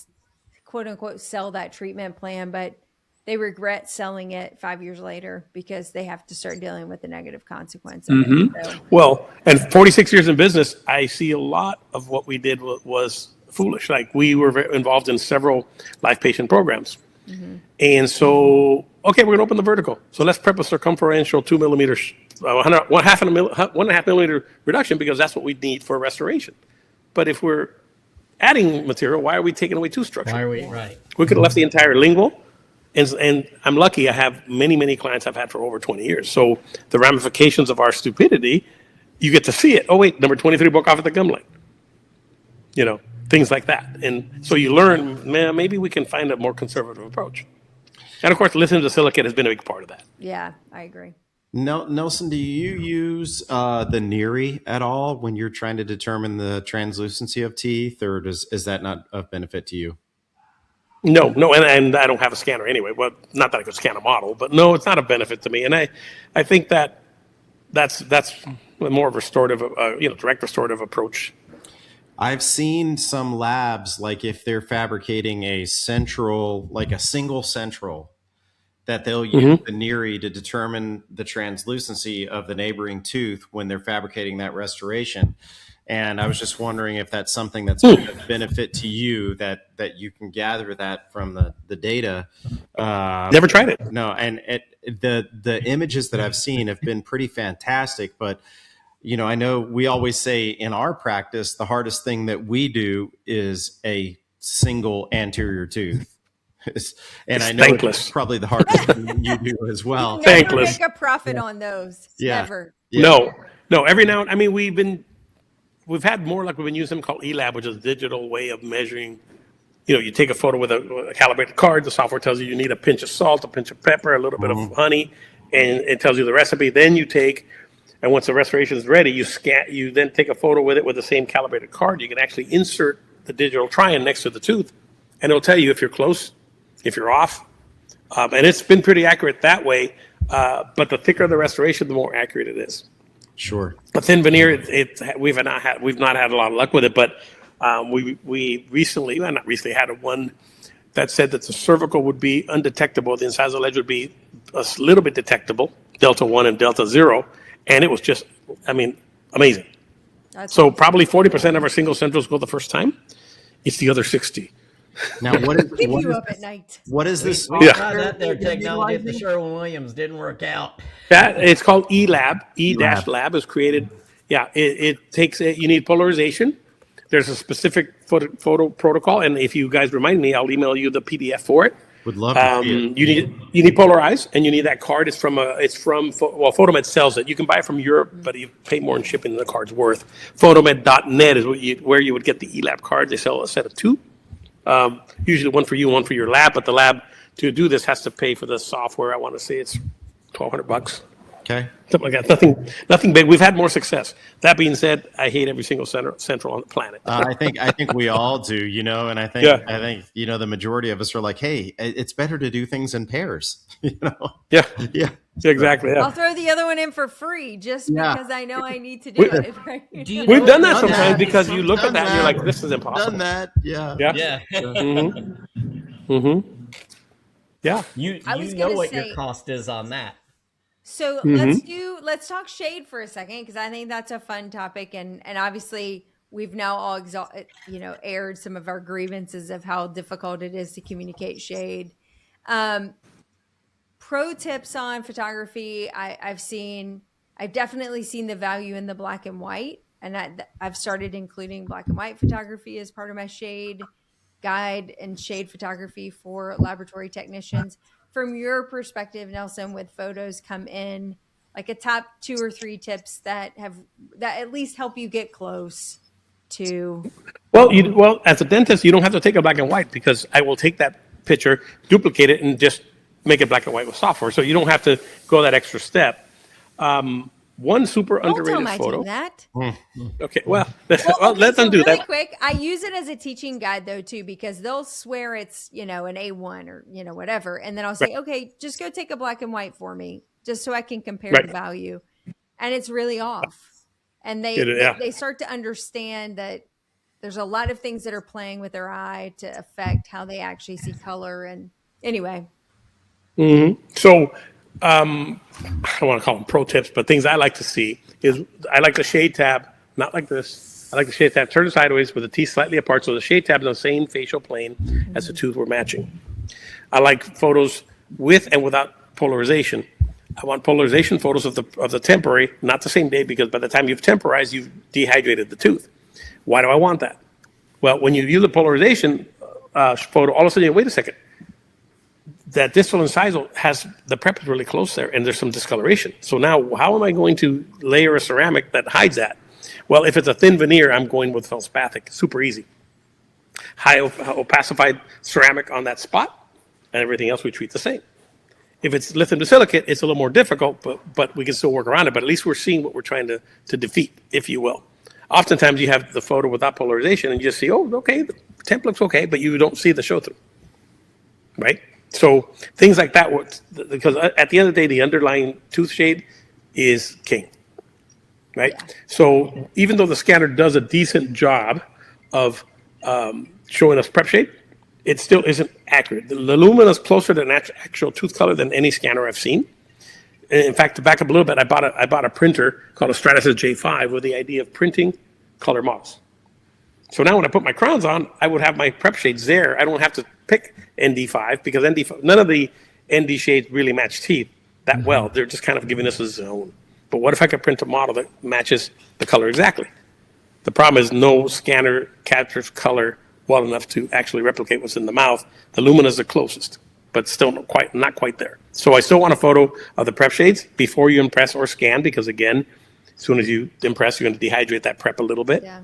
quote unquote, sell that treatment plan, but they regret selling it 5 years later because they have to start dealing with the negative consequence of it. So. Well, and 46 years in business, I see a lot of what we did was foolish. Like we were involved in several life patient programs. And so, okay, we're going to open the vertical. So let's prep a circumferential 2 millimeters, 1.5 millimeter reduction because that's what we need for restoration. But if we're adding material, why are we taking away tooth structure? Why are we, right? We could have left the entire lingual. And I'm lucky I have many clients I've had for over 20 years. So the ramifications of our stupidity, you get to see it. Oh, wait, number 23 broke off at the gum line. You know, things like that. And so you learn, man, maybe we can find a more conservative approach. And of course, lithium silicate has been a big part of that. Yeah, I agree. Nelson, do you use the Neary at all when you're trying to determine the translucency of teeth, or is that not of benefit to you? No, and I don't have a scanner anyway. Well, not that I could scan a model, but no, it's not a benefit to me. And I think that's more of a restorative, direct restorative approach. I've seen some labs, like if they're fabricating a single central, that they'll use the Neary to determine the translucency of the neighboring tooth when they're fabricating that restoration. And I was just wondering if that's something that's a benefit to you, that you can gather that from the data. Never tried it. No, and the images that I've seen have been pretty fantastic. But, you know, I know we always say in our practice, the hardest thing that we do is a single anterior tooth. And I know it's probably the hardest thing you do as well. Never make a profit on those. Yeah. Never. Yeah. No. Every now and I mean, we've had more like we've been using called eLab, which is a digital way of measuring. You know, you take a photo with a calibrated card. The software tells you need a pinch of salt, a pinch of pepper, a little bit of honey, and it tells you the recipe. Then you take, and once the restoration is ready, you then take a photo with it with the same calibrated card. You can actually insert the digital try-in next to the tooth, and it'll tell you if you're close, if you're off. And it's been pretty accurate that way. But the thicker the restoration, the more accurate it is. Sure. A thin veneer, we've not had a lot of luck with it, but we recently had one that said that the cervical would be undetectable. The incisal ledge would be a little bit detectable, delta 1 and delta 0, and it was just, amazing. So probably 40% of our single centrals go the first time. It's the other 60 Now, Keep you up at night. what is this? We Yeah. tried that there software you're technology at the utilizing? Sherwin-Williams. Didn't work out. That it's called eLab. eLab. Lab is created. Yeah, it takes it. You need polarization. There's a specific photo protocol, and if you guys remind me, I'll email you the PDF for it. Would love to see it. You need polarized, and you need that card. It's from Photomed sells it. You can buy it from Europe, but you pay more in shipping than the card's worth. Photomed.net is where you would get the eLab cards. They sell a set of 2, usually one for you, one for your lab. But the lab to do this has to pay for the software. I want to say it's $1,200. Okay. Something like that. Nothing big. We've had more success. That being said, I hate every single central on the planet. I think we all do, and I think the majority of us are like, hey, it's better to do things in pairs, Yeah. Yeah. Exactly. Yeah. I'll throw the other one in for free just Yeah. because I know I need to do it. Right? We've done that Done sometimes that. because you look at that and you're Done like, this is impossible. Done that. Yeah. Yeah. Yeah. Yeah. You I was know gonna what say- your cost is on that. So let's talk shade for a second, because I think that's a fun topic, and obviously we've now all aired some of our grievances of how difficult it is to communicate shade. Pro tips on photography. I've definitely seen the value in the black and white, and I've started including black and white photography as part of my shade guide and shade photography for laboratory technicians. From your perspective, Nelson, with photos come in, like a top 2 or 3 tips that at least help you get close to. Well, as a dentist, you don't have to take a black and white, because I will take that picture, duplicate it, and just make it black and white with software. So you don't have to go that extra step. One super Don't underrated tell my photo. team that. Okay, well, Okay, let them so do really that. quick, I use it as a teaching guide though too, because they'll swear it's an A1 or whatever, and then I'll say, okay, just go take a black and white for me, just so I can compare the value, and it's really off, and they start to understand that there's a lot of things that are playing with their eye to affect how they actually see color. And anyway, So I don't want to call them pro tips, but things I like to see is I like the shade tab, not like this. I like the shade tab turned sideways with the teeth slightly apart, so the shade tab is on the same facial plane as the tooth we're matching. I like photos with and without polarization. I want polarization photos of the temporary, not the same day, because by the time you've temporized, you've dehydrated the tooth. Why do I want that? Well, when you use a polarization photo, all of a sudden, wait a second. That distal incisal has the prep is really close there, and there's some discoloration. So now, how am I going to layer a ceramic that hides that? Well, if it's a thin veneer, I'm going with feldspathic. Super easy. High opacified ceramic on that spot, and everything else we treat the same. If it's lithium silicate, it's a little more difficult, but we can still work around it. But at least we're seeing what we're trying to defeat, if you will. Oftentimes, you have the photo without polarization, and you just see, oh, okay, the temp looks okay, but you don't see the show through, right? So things like that, because at the end of the day, the underlying tooth shade is king, right? Yeah. So even though the scanner does a decent job of showing us prep shade, it still isn't accurate. The Lumina is closer to actual tooth color than any scanner I've seen. In fact, to back up a little bit, I bought a printer called a Stratasys J5 with the idea of printing color models. So now when I put my crowns on, I would have my prep shades there. I don't have to pick ND5, because none of the ND shades really match teeth that well. They're just kind of giving us a zone. But what if I could print a model that matches the color exactly? The problem is no scanner captures color well enough to actually replicate what's in the mouth. The Lumina is the closest, but still not quite there. So I still want a photo of the prep shades before you impress or scan, because again, as soon as you impress, you're going to dehydrate that prep a little bit. yeah.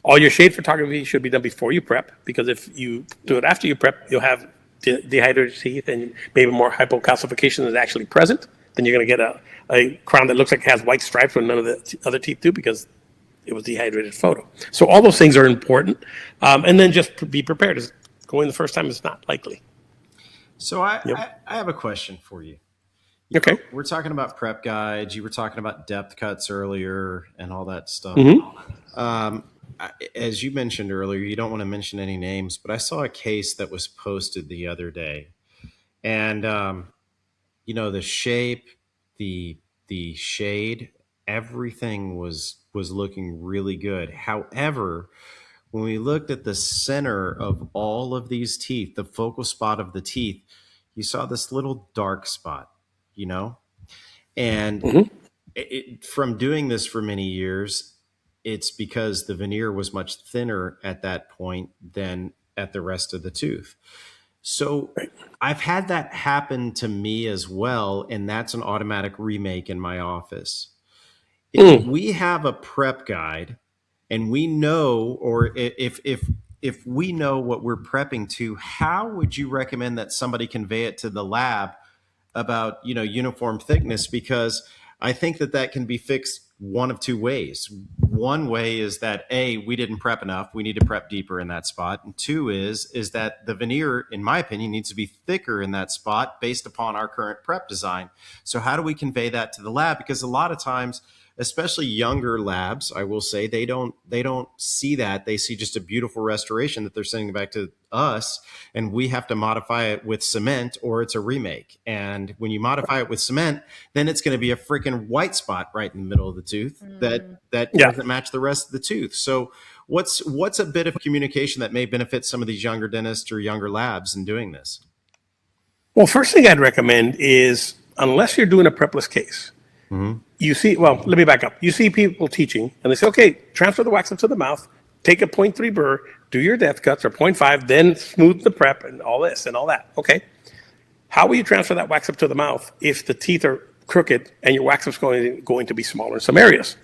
All your shade photography should be done before you prep, because if you do it after you prep, you'll have dehydrated teeth and maybe more hypocalcification is actually present. Then you're going to get a crown that looks like it has white stripes when none of the other teeth do, because it was dehydrated photo. So all those things are important. And then just be prepared. Going the first time is not likely. So I have a question for you. Okay. We're talking about prep guides. You were talking about depth cuts earlier and all that stuff. As you mentioned earlier, you don't want to mention any names, but I saw a case that was posted the other day, and the shape, the shade, everything was looking really good. However, when we looked at the center of all of these teeth, the focal spot of the teeth, you saw this little dark spot, you know? And from doing this for many years, it's because the veneer was much thinner at that point than at the rest of the tooth. So I've had that happen to me as well, and that's an automatic remake in my office. If we have a prep guide and we know, or if we know what we're prepping to, how would you recommend that somebody convey it to the lab about, uniform thickness? Because I think that can be fixed one of two ways. One way is that A, we didn't prep enough. We need to prep deeper in that spot. And two is that the veneer, in my opinion, needs to be thicker in that spot based upon our current prep design. So how do we convey that to the lab? Because a lot of times, especially younger labs, I will say, they don't see that. They see just a beautiful restoration that they're sending back to us, and we have to modify it with cement, or it's a remake. And when you modify it with cement, then it's going to be a freaking white spot right in the middle of the tooth that doesn't match the rest of the tooth. So what's a bit of communication that may benefit some of these younger dentists or younger labs in doing this? Well, first thing I'd recommend is, unless you're doing a prepless case, you see, well, let me back up. You see people teaching and they say, okay, transfer the wax up to the mouth, take a 0.3 burr, do your depth cuts, or 0.5, then smooth the prep and all this and all that. Okay. How will you transfer that wax up to the mouth if the teeth are crooked and your wax is going to be smaller in some areas?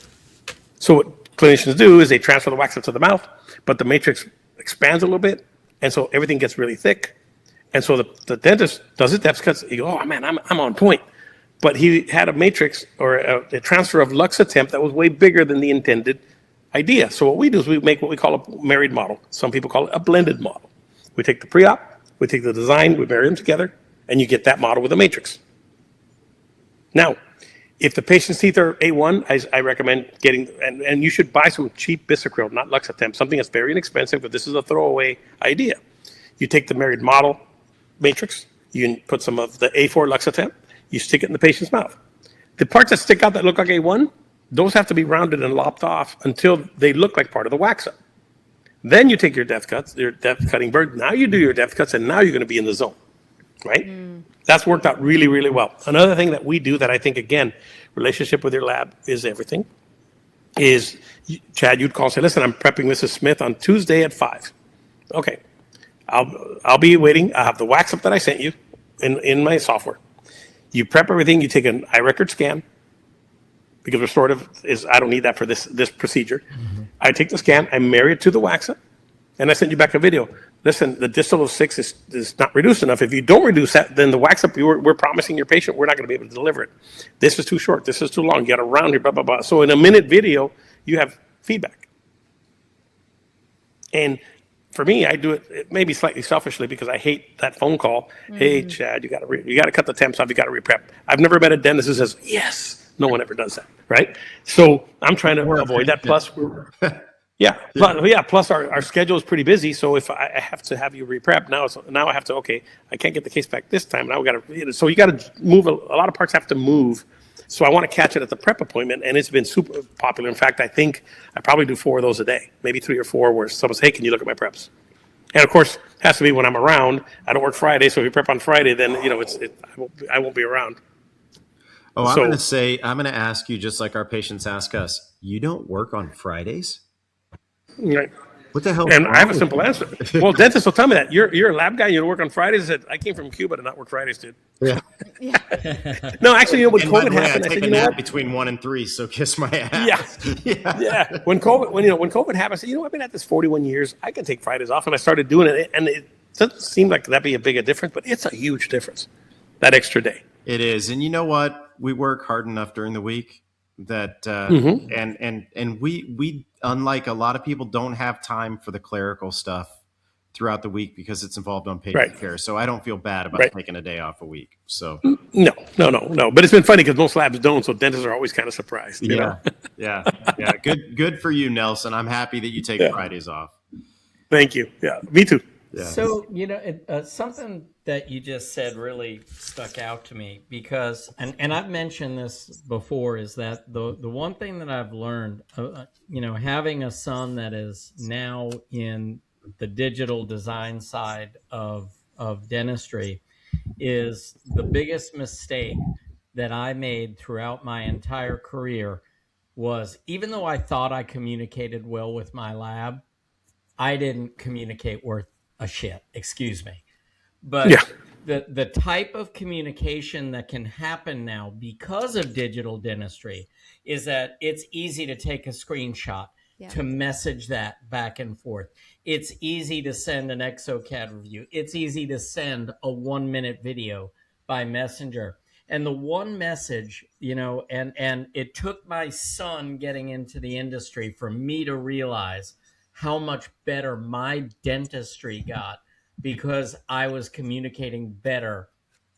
So what clinicians do is they transfer the wax up to the mouth, but the matrix expands a little bit, and so everything gets really thick. And so the dentist does his depth cuts. He goes, oh man, I'm on point. But he had a matrix or a transfer of lux attempt that was way bigger than the intended idea. So what we do is we make what we call a married model. Some people call it a blended model. We take the pre-op, we take the design, we marry them together, and you get that model with a matrix. Now, if the patient's teeth are A1, I recommend getting, and you should buy some cheap Bisacryl, not lux attempt, something that's very inexpensive, but this is a throwaway idea. You take the married model matrix, you put some of the A4 lux attempt, you stick it in the patient's mouth. The parts that stick out that look like A1, those have to be rounded and lopped off until they look like part of the wax up. Then you take your depth cuts, your depth cutting bird. Now you do your depth cuts, and now you're going to be in the zone, right? That's worked out really, really well. Another thing that we do that I think, again, relationship with your lab is everything, is, Chad, you'd call and say, listen, I'm prepping Mrs. Smith on Tuesday at 5. Okay, I'll be waiting. I'll have the wax up that I sent you in my software. You prep everything. You take an iRecord scan, because restorative is, I don't need that for this procedure. I take the scan, I marry it to the wax up, and I send you back a video. Listen, the distal of 6 is not reduced enough. If you don't reduce that, then the wax up, we're promising your patient we're not going to be able to deliver it. This is too short. This is too long. You got to round here, blah, blah, blah. So in a minute video, you have feedback. And for me, I do it maybe slightly selfishly because I hate that phone call. Hey, Chad, you got to cut the temps off. You got to reprep. I've never met a dentist who says yes. No one ever does that, right? So I'm trying to avoid that. Plus, plus our schedule is pretty busy. So if I have to have you reprep now I have to, okay, I can't get the case back this time. Now we got to, so you got to move. A lot of parts have to move. So I want to catch it at the prep appointment, and it's been super popular. In fact, I think I probably do 4 of those a day, maybe 3 or 4, where someone says, hey, can you look at my preps? And of course, it has to be when I'm around. I don't work Friday, so if you prep on Friday, then I won't be around. Oh, I'm going to ask you, just like our patients ask us, you don't work on Fridays? Right. What the hell? And I have a simple answer. Well, dentists will tell me that. You're a lab guy, you don't work on Fridays. I said, I came from Cuba to not work Fridays, dude. Yeah. No, actually, when COVID happened, I take a nap between 1 and 3, so kiss my ass. Yeah. When COVID happened, I said, I've been at this 41 years. I can take Fridays off, and I started doing it. And it doesn't seem like that'd be a big difference, but it's a huge difference, that extra day. It is. And you know what? We work hard enough during the week that and we unlike a lot of people, don't have time for the clerical stuff throughout the week because it's involved on patient care. So I don't feel bad about taking a day off a week. So no. But it's been funny because most labs don't. So dentists are always kind of surprised. You know? Yeah. Good for you, Nelson. I'm happy that you take Fridays off. Thank you. Yeah, me too. Yeah. So, something that you just said really stuck out to me because, and I've mentioned this before, is that the one thing that I've learned, having a son that is now in the digital design side of dentistry, is the biggest mistake that I made throughout my entire career was, even though I thought I communicated well with my lab, I didn't communicate worth a shit. Excuse me. But Yeah. the type of communication that can happen now because of digital dentistry is that it's easy to take a screenshot, Yeah. to message that back and forth. It's easy to send an exocad review. It's easy to send a 1-minute video by messenger. And the one message, and it took my son getting into the industry for me to realize how much better my dentistry got because I was communicating better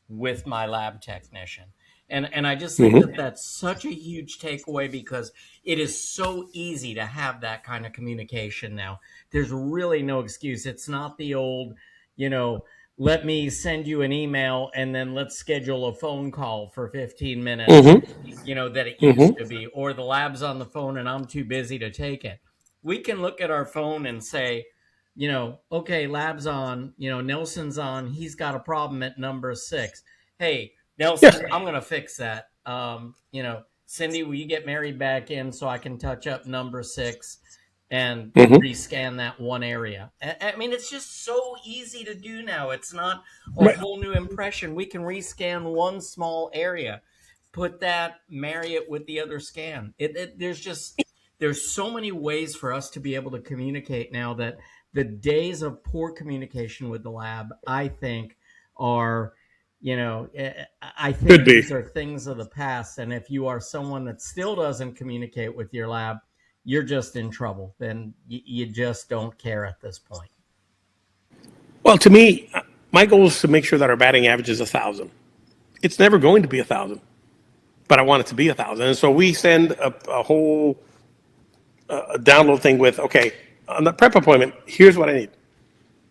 with my lab technician. And I just think that that's such a huge takeaway because it is so easy to have that kind of communication now. There's really no excuse. It's not the old, let me send you an email and then let's schedule a phone call for 15 minutes, that it used to be, or the lab's on the phone and I'm too busy to take it. We can look at our phone and say, okay, lab's on, Nelson's on, he's got a problem at number 6. Hey, Nelson, Yeah. I'm going to fix that. Cindy, will you get Mary back in so I can touch up number 6 and rescan that one area? I mean, it's just so easy to do now. It's not a whole new impression. We can rescan one small area, put that, marry it with the other scan. There's so many ways for us to be able to communicate now that the days of poor communication with the lab, I think, are, I think these are things of the past. And if you are someone that still doesn't communicate with your lab, you're just in trouble. Then you just don't care at this point. Well, to me, my goal is to make sure that our batting average is 1,000. It's never going to be 1,000, but I want it to be 1,000. And so we send a whole download thing with, okay, on the prep appointment, here's what I need.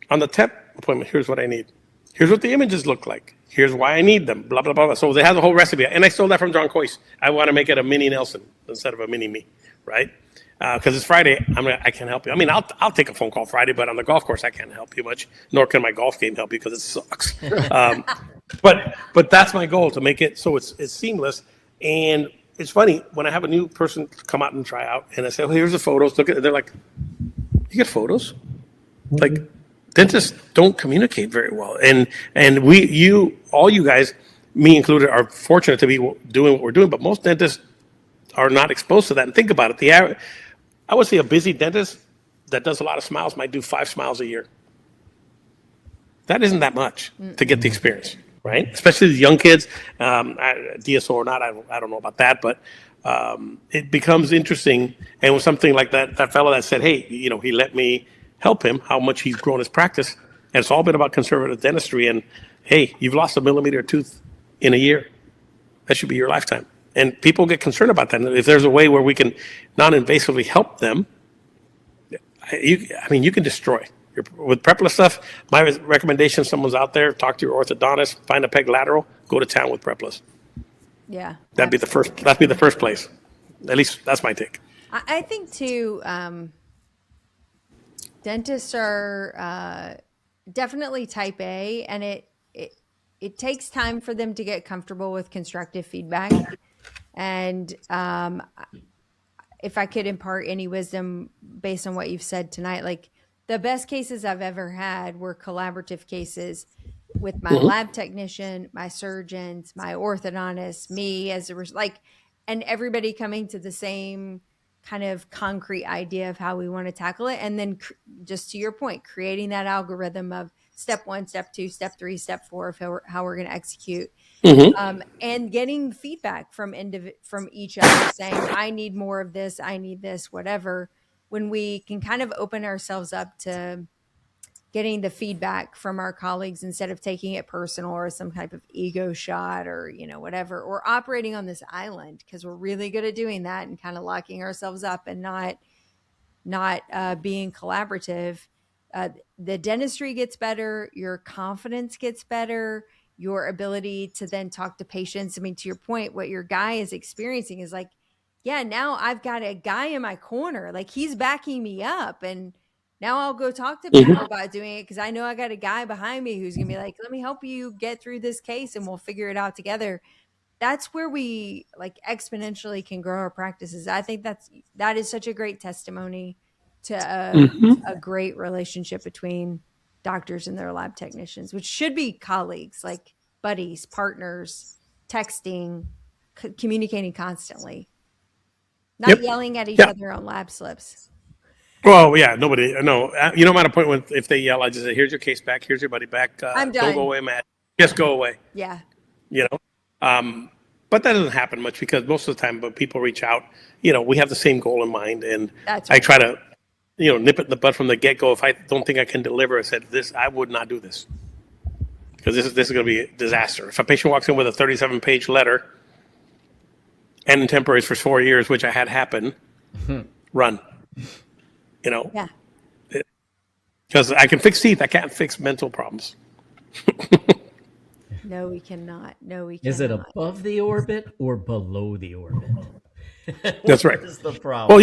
On the TEP appointment, here's what I need. Here's what the images look like. Here's why I need them, blah, blah, blah, blah. So they have the whole recipe. And I stole that from John Coyce. I want to make it a mini Nelson instead of a mini me, right? Because it's Friday, I can't help you. I mean, I'll take a phone call Friday, but on the golf course, I can't help you much, nor can my golf game help you because it sucks. But that's my goal, to make it so it's seamless. And it's funny, when I have a new person come out and try out, and I say, oh, here's the photos, look at it. They're like, you get photos? Like, dentists don't communicate very well. And all you guys, me included, are fortunate to be doing what we're doing, but most dentists are not exposed to that. And think about it. I would say a busy dentist that does a lot of smiles might do 5 smiles a year. That isn't that much to get the experience, right? Especially the young kids, DSO or not, I don't know about that, but it becomes interesting. And with something like that fellow that said, hey, he let me help him, how much he's grown his practice. And it's all been about conservative dentistry. And hey, you've lost a millimeter tooth in a year. That should be your lifetime. And people get concerned about that. And if there's a way where we can non-invasively help them, you can destroy. With prepless stuff, my recommendation, if someone's out there, talk to your orthodontist, find a peg lateral, go to town with prepless. Yeah. That'd be the first place. At least that's my take. I think too, dentists are definitely type A, and it takes time for them to get comfortable with constructive feedback. And if I could impart any wisdom based on what you've said tonight, like the best cases I've ever had were collaborative cases with my lab technician, my surgeons, my orthodontist, me and everybody coming to the same kind of concrete idea of how we want to tackle it. And then just to your point, creating that algorithm of step 1, step 2, step 3, step 4 of how we're going to execute. And getting feedback from each other saying, I need more of this, I need this, whatever, when we can kind of open ourselves up to getting the feedback from our colleagues instead of taking it personal or some type of ego shot or, whatever, or operating on this island, because we're really good at doing that and kind of locking ourselves up and not being collaborative. the dentistry gets better, your confidence gets better, your ability to then talk to patients. I mean, to your point, what your guy is experiencing is like, yeah, now I've got a guy in my corner, like he's backing me up, and now I'll go talk to people about doing it because I know I got a guy behind me who's gonna be like, let me help you get through this case and we'll figure it out together. That's where we like exponentially can grow our practices. I think that is such a great testimony to a great relationship between doctors and their lab technicians, which should be colleagues, like buddies, partners, texting, communicating constantly, not yelling at each other on lab slips. Well, yeah, nobody. No, you know, I'm at a point when if they yell, I just say, "Here's your case back. Here's your buddy back. I'm done. Don't go away, Matt. Just go away." Yeah. You know, but that doesn't happen much because most of the time, when people reach out, you know, we have the same goal in mind, and That's right. I try to, you know, nip it in the bud from the get go. If I don't think I can deliver, I said this, I would not do this because this is going to be a disaster. If a patient walks in with a 37-page letter and in temporaries for 4 years, which I had happen, run. You know, Yeah. Because I can fix teeth, I can't fix mental problems. No, we cannot. No, we cannot. Is it above the orbit or below the orbit? That's right. What is the problem?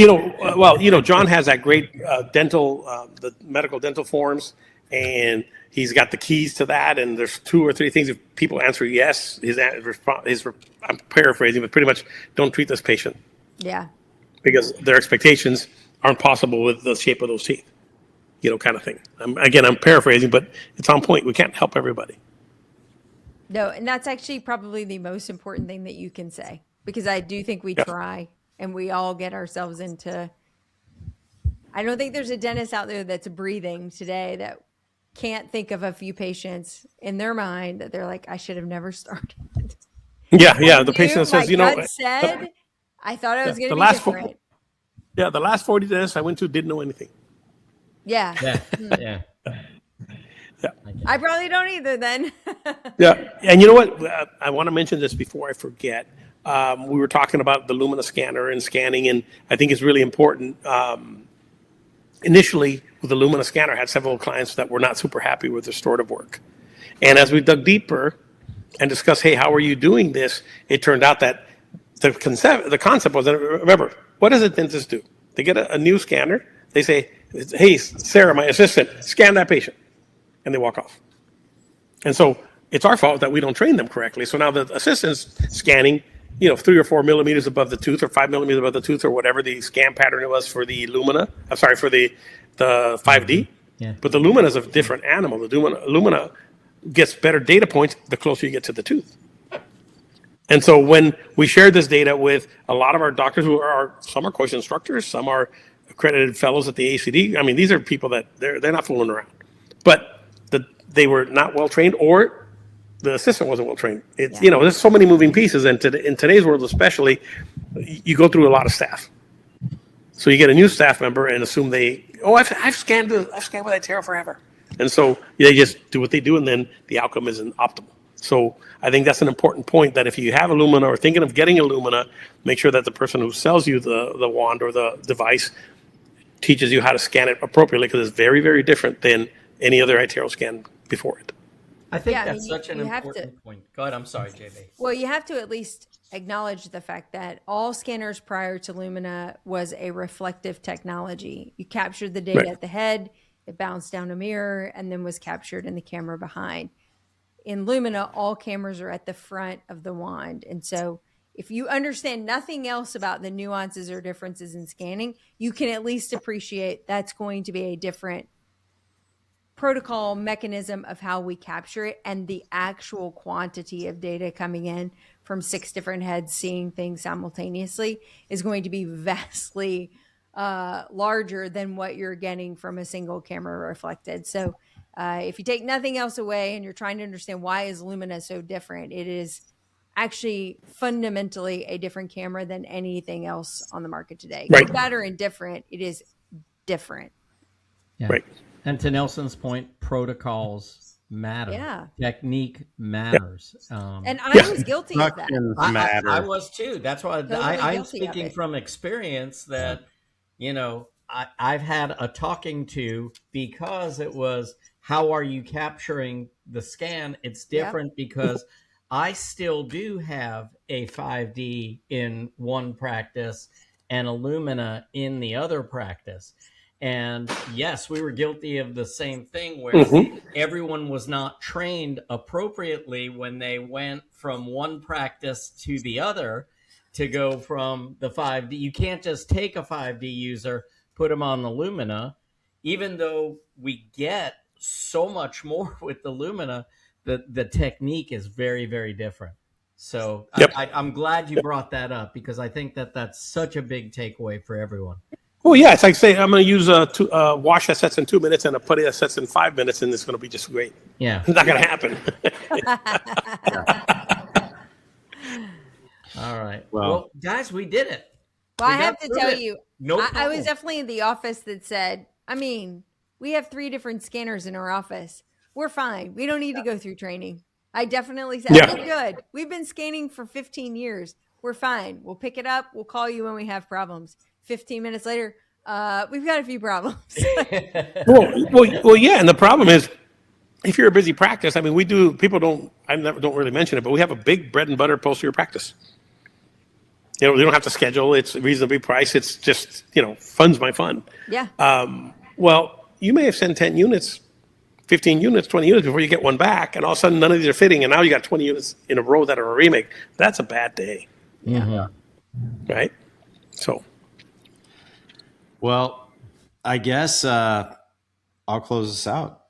Well, you know, John has that great the medical dental forms, and he's got the keys to that. And there's 2 or 3 things. If people answer yes, his I'm paraphrasing, but pretty much don't treat this patient. Yeah. Because their expectations aren't possible with the shape of those teeth, you know, kind of thing. I'm paraphrasing, but it's on point. We can't help everybody. No, and that's actually probably the most important thing that you can say, because I do think we try and we all get ourselves into. I don't think there's a dentist out there that's breathing today that can't think of a few patients in their mind that they're like, I should have never started. Yeah. The patient that says, you know, I thought I was going to be different. The last 40 dentists I went to didn't know anything. Yeah. Yeah. I probably don't either then. Yeah. And you know what? I want to mention this before I forget. We were talking about the Lumina scanner and scanning, and I think it's really important. Initially, with the Lumina scanner, I had several clients that were not super happy with the restorative work. And as we dug deeper and discussed, hey, how are you doing this? It turned out that the concept was, remember, what does a dentist do? They get a new scanner. They say, hey, Sarah, my assistant, scan that patient. And they walk off. And so it's our fault that we don't train them correctly. So now the assistant's scanning, you know, 3 or 4 millimeters above the tooth or 5 millimeters above the tooth or whatever the scan pattern it was for the Lumina. I'm sorry, for the 5D. Yeah. But the Lumina is a different animal. The Lumina gets better data points the closer you get to the tooth. And so when we shared this data with a lot of our doctors some are coach instructors, some are accredited fellows at the ACD. I mean, these are people that they're not fooling around. But they were not well trained, or the assistant wasn't well trained. It's you know, there's so many moving pieces, and in today's world especially, you go through a lot of staff. So you get a new staff member and assume I've scanned with iTero forever, and so they just do what they do, and then the outcome isn't optimal. So I think that's an important point, that if you have a Lumina or thinking of getting a Lumina, make sure that the person who sells you the wand or the device teaches you how to scan it appropriately, because it's very, very different than any other iTero scan before it. I think that's such an important point. Go ahead. I'm sorry, JB. Well, you have to at least acknowledge the fact that all scanners prior to Lumina was a reflective technology. You captured the data at the head, it bounced down a mirror, and then was captured in the camera behind. In Lumina, all cameras are at the front of the wand. And so if you understand nothing else about the nuances or differences in scanning, you can at least appreciate that's going to be a different protocol mechanism of how we capture it, and the actual quantity of data coming in from 6 different heads seeing things simultaneously is going to be vastly larger than what you're getting from a single camera reflected. So if you take nothing else away and you're trying to understand why is Lumina so different, it is actually fundamentally a different camera than anything else on the market today. Good, bad, or indifferent, it is different. Yeah. Right. And to Nelson's point, protocols matter. Yeah. Technique matters. And I was guilty of that. I was too. That's why I'm speaking from experience that, you know, I've had a talking to because it was how are you capturing the scan? It's different because I still do have a 5D in one practice and a Lumina in the other practice. And yes, we were guilty of the same thing where everyone was not trained appropriately when they went from one practice to the other to go from the 5D. You can't just take a 5D user, put them on the Lumina, even though we get so much more with the Lumina, the technique is very, very different. So I'm glad you brought that up because I think that's such a big takeaway for everyone. Oh yeah, it's like saying I'm going to use a wash that sets in 2 minutes and a putty that sets in 5 minutes, and it's going to be just great. Yeah, it's not going to happen. All right. Well, guys, we did it. Well, I have to tell you, no I was definitely in the office that said, I mean, we have 3 different scanners in our office. We're fine. We don't need to go through training. I definitely said, we're good. We've been scanning for 15 years. We're fine. We'll pick it up. We'll call you when we have problems. 15 minutes later, we've got a few problems. well, yeah. And the problem is, if you're a busy practice, I mean, we do, people don't really mention it, but we have a big bread and butter posterior practice. You know, they don't have to schedule. It's reasonably priced. It's just, fun's my fun. Yeah. Well, you may have sent 10 units, 15 units, 20 units before you get one back, and all of a sudden none of these are fitting, and now you got 20 units in a row that are a remake. That's a bad day. Yeah. Right? So. Well, I guess I'll close this out.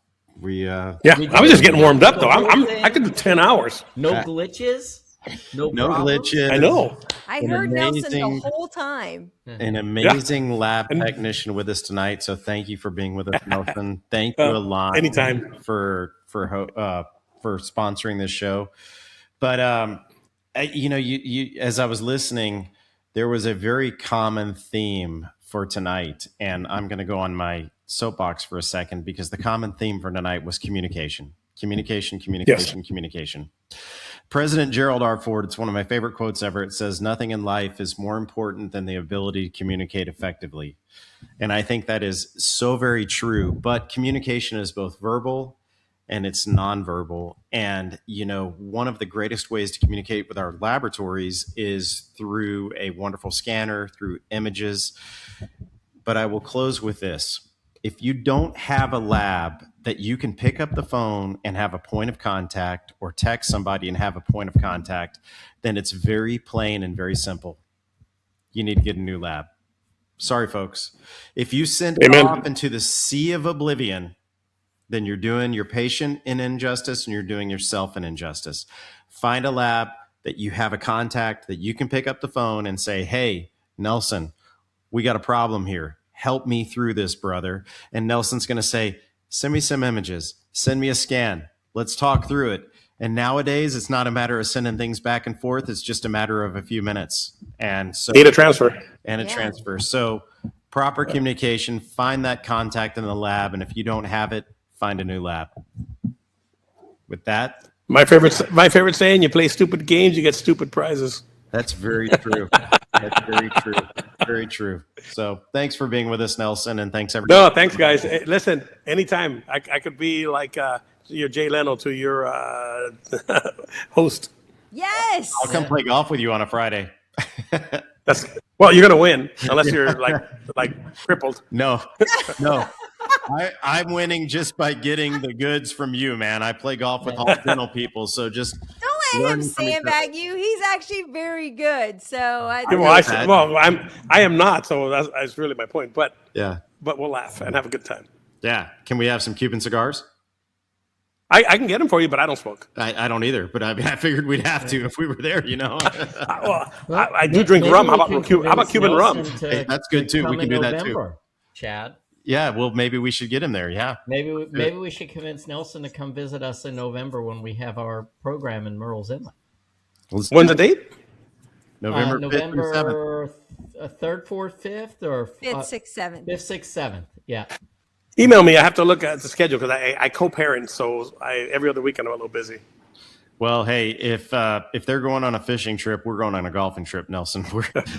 I was just getting warmed up though. I could do 10 hours. No glitches. No glitches. I know. I heard Nelson the whole time. An amazing lab technician with us tonight. So thank you for being with us, Nelson. Thank you a lot. Anytime for sponsoring this show. But you as I was listening, there was a very common theme for tonight, and I'm going to go on my soapbox for a second because the common theme for tonight was communication. Communication. President Gerald R. Ford, it's one of my favorite quotes ever. It says, "Nothing in life is more important than the ability to communicate effectively." And I think that is so very true. But communication is both verbal and it's nonverbal. And, one of the greatest ways to communicate with our laboratories is through a wonderful scanner, through images. But I will close with this. If you don't have a lab that you can pick up the phone and have a point of contact or text somebody and have a point of contact, then it's very plain and very simple. You need to get a new lab. Sorry, folks. If you send it off into the sea of oblivion, then you're doing your patient an injustice and you're doing yourself an injustice. Find a lab that you have a contact that you can pick up the phone and say, "Hey, Nelson, we got a problem here. Help me through this, brother." And Nelson's going to say, "Send me some images. Send me a scan. Let's talk through it." And nowadays, it's not a matter of sending things back and forth. It's just a matter of a few minutes. And so data transfer. And a transfer. So proper communication, find that contact in the lab. And if you don't have it, find a new lab. With that, my favorite saying: you play stupid games, you get stupid prizes. That's very true. That's very true. Very true. So thanks for being with us, Nelson, and thanks everybody. No, thanks, guys. Hey, listen, anytime. I could be like your Jay Leno to your host. Yes. I'll come play golf with you on a Friday. Well, you're gonna win unless you're like crippled. No. I'm winning just by getting the goods from you, man. I play golf with all dental people, so just don't let him sandbag you. He's actually very good. So I am not. So that's really my point. But but we'll laugh and have a good time. Yeah. Can we have some Cuban cigars? I can get them for you, but I don't smoke. I don't either. But I figured we'd have to if we were there. I do drink rum. How about Cuban rum? Hey, that's good too. We can do that too. Chad. Yeah, well, maybe we should get him there. Yeah, maybe we should convince Nelson to come visit us in November when we have our program in Murrells Inlet. When's the date? November 5th, 3rd, 4th, 5th, or 5th, 6th, 7th. 5th, 6th, 7th. Yeah. Email me. I have to look at the schedule because I co-parent, so every other weekend I'm a little busy. Well, hey, if they're going on a fishing trip, we're going on a golfing trip, Nelson.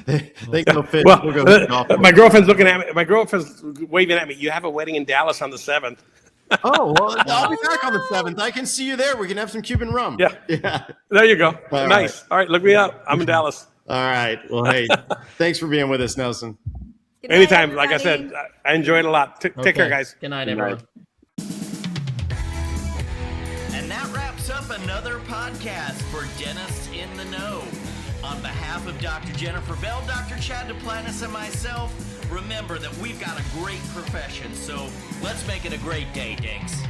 They go fish. Well, we'll go golf. my girlfriend's looking at me. My girlfriend's waving at me. You have a wedding in Dallas on the 7th. Oh, well, I'll be back on the 7th. I can see you there. We can have some Cuban rum. Yeah. There you go. All nice. right. All right, look me up. I'm in Dallas. All right. Well, hey, thanks for being with us, Nelson. Good night, Anytime. Like I everybody. said, I enjoyed it a lot. Take care, guys. Good night, everyone. And that wraps up another podcast for Dentists in the Know. On behalf of Dr. Jennifer Bell, Dr. Chad Duplantis, and myself, remember that we've got a great profession, so let's make it a great day, Dinks.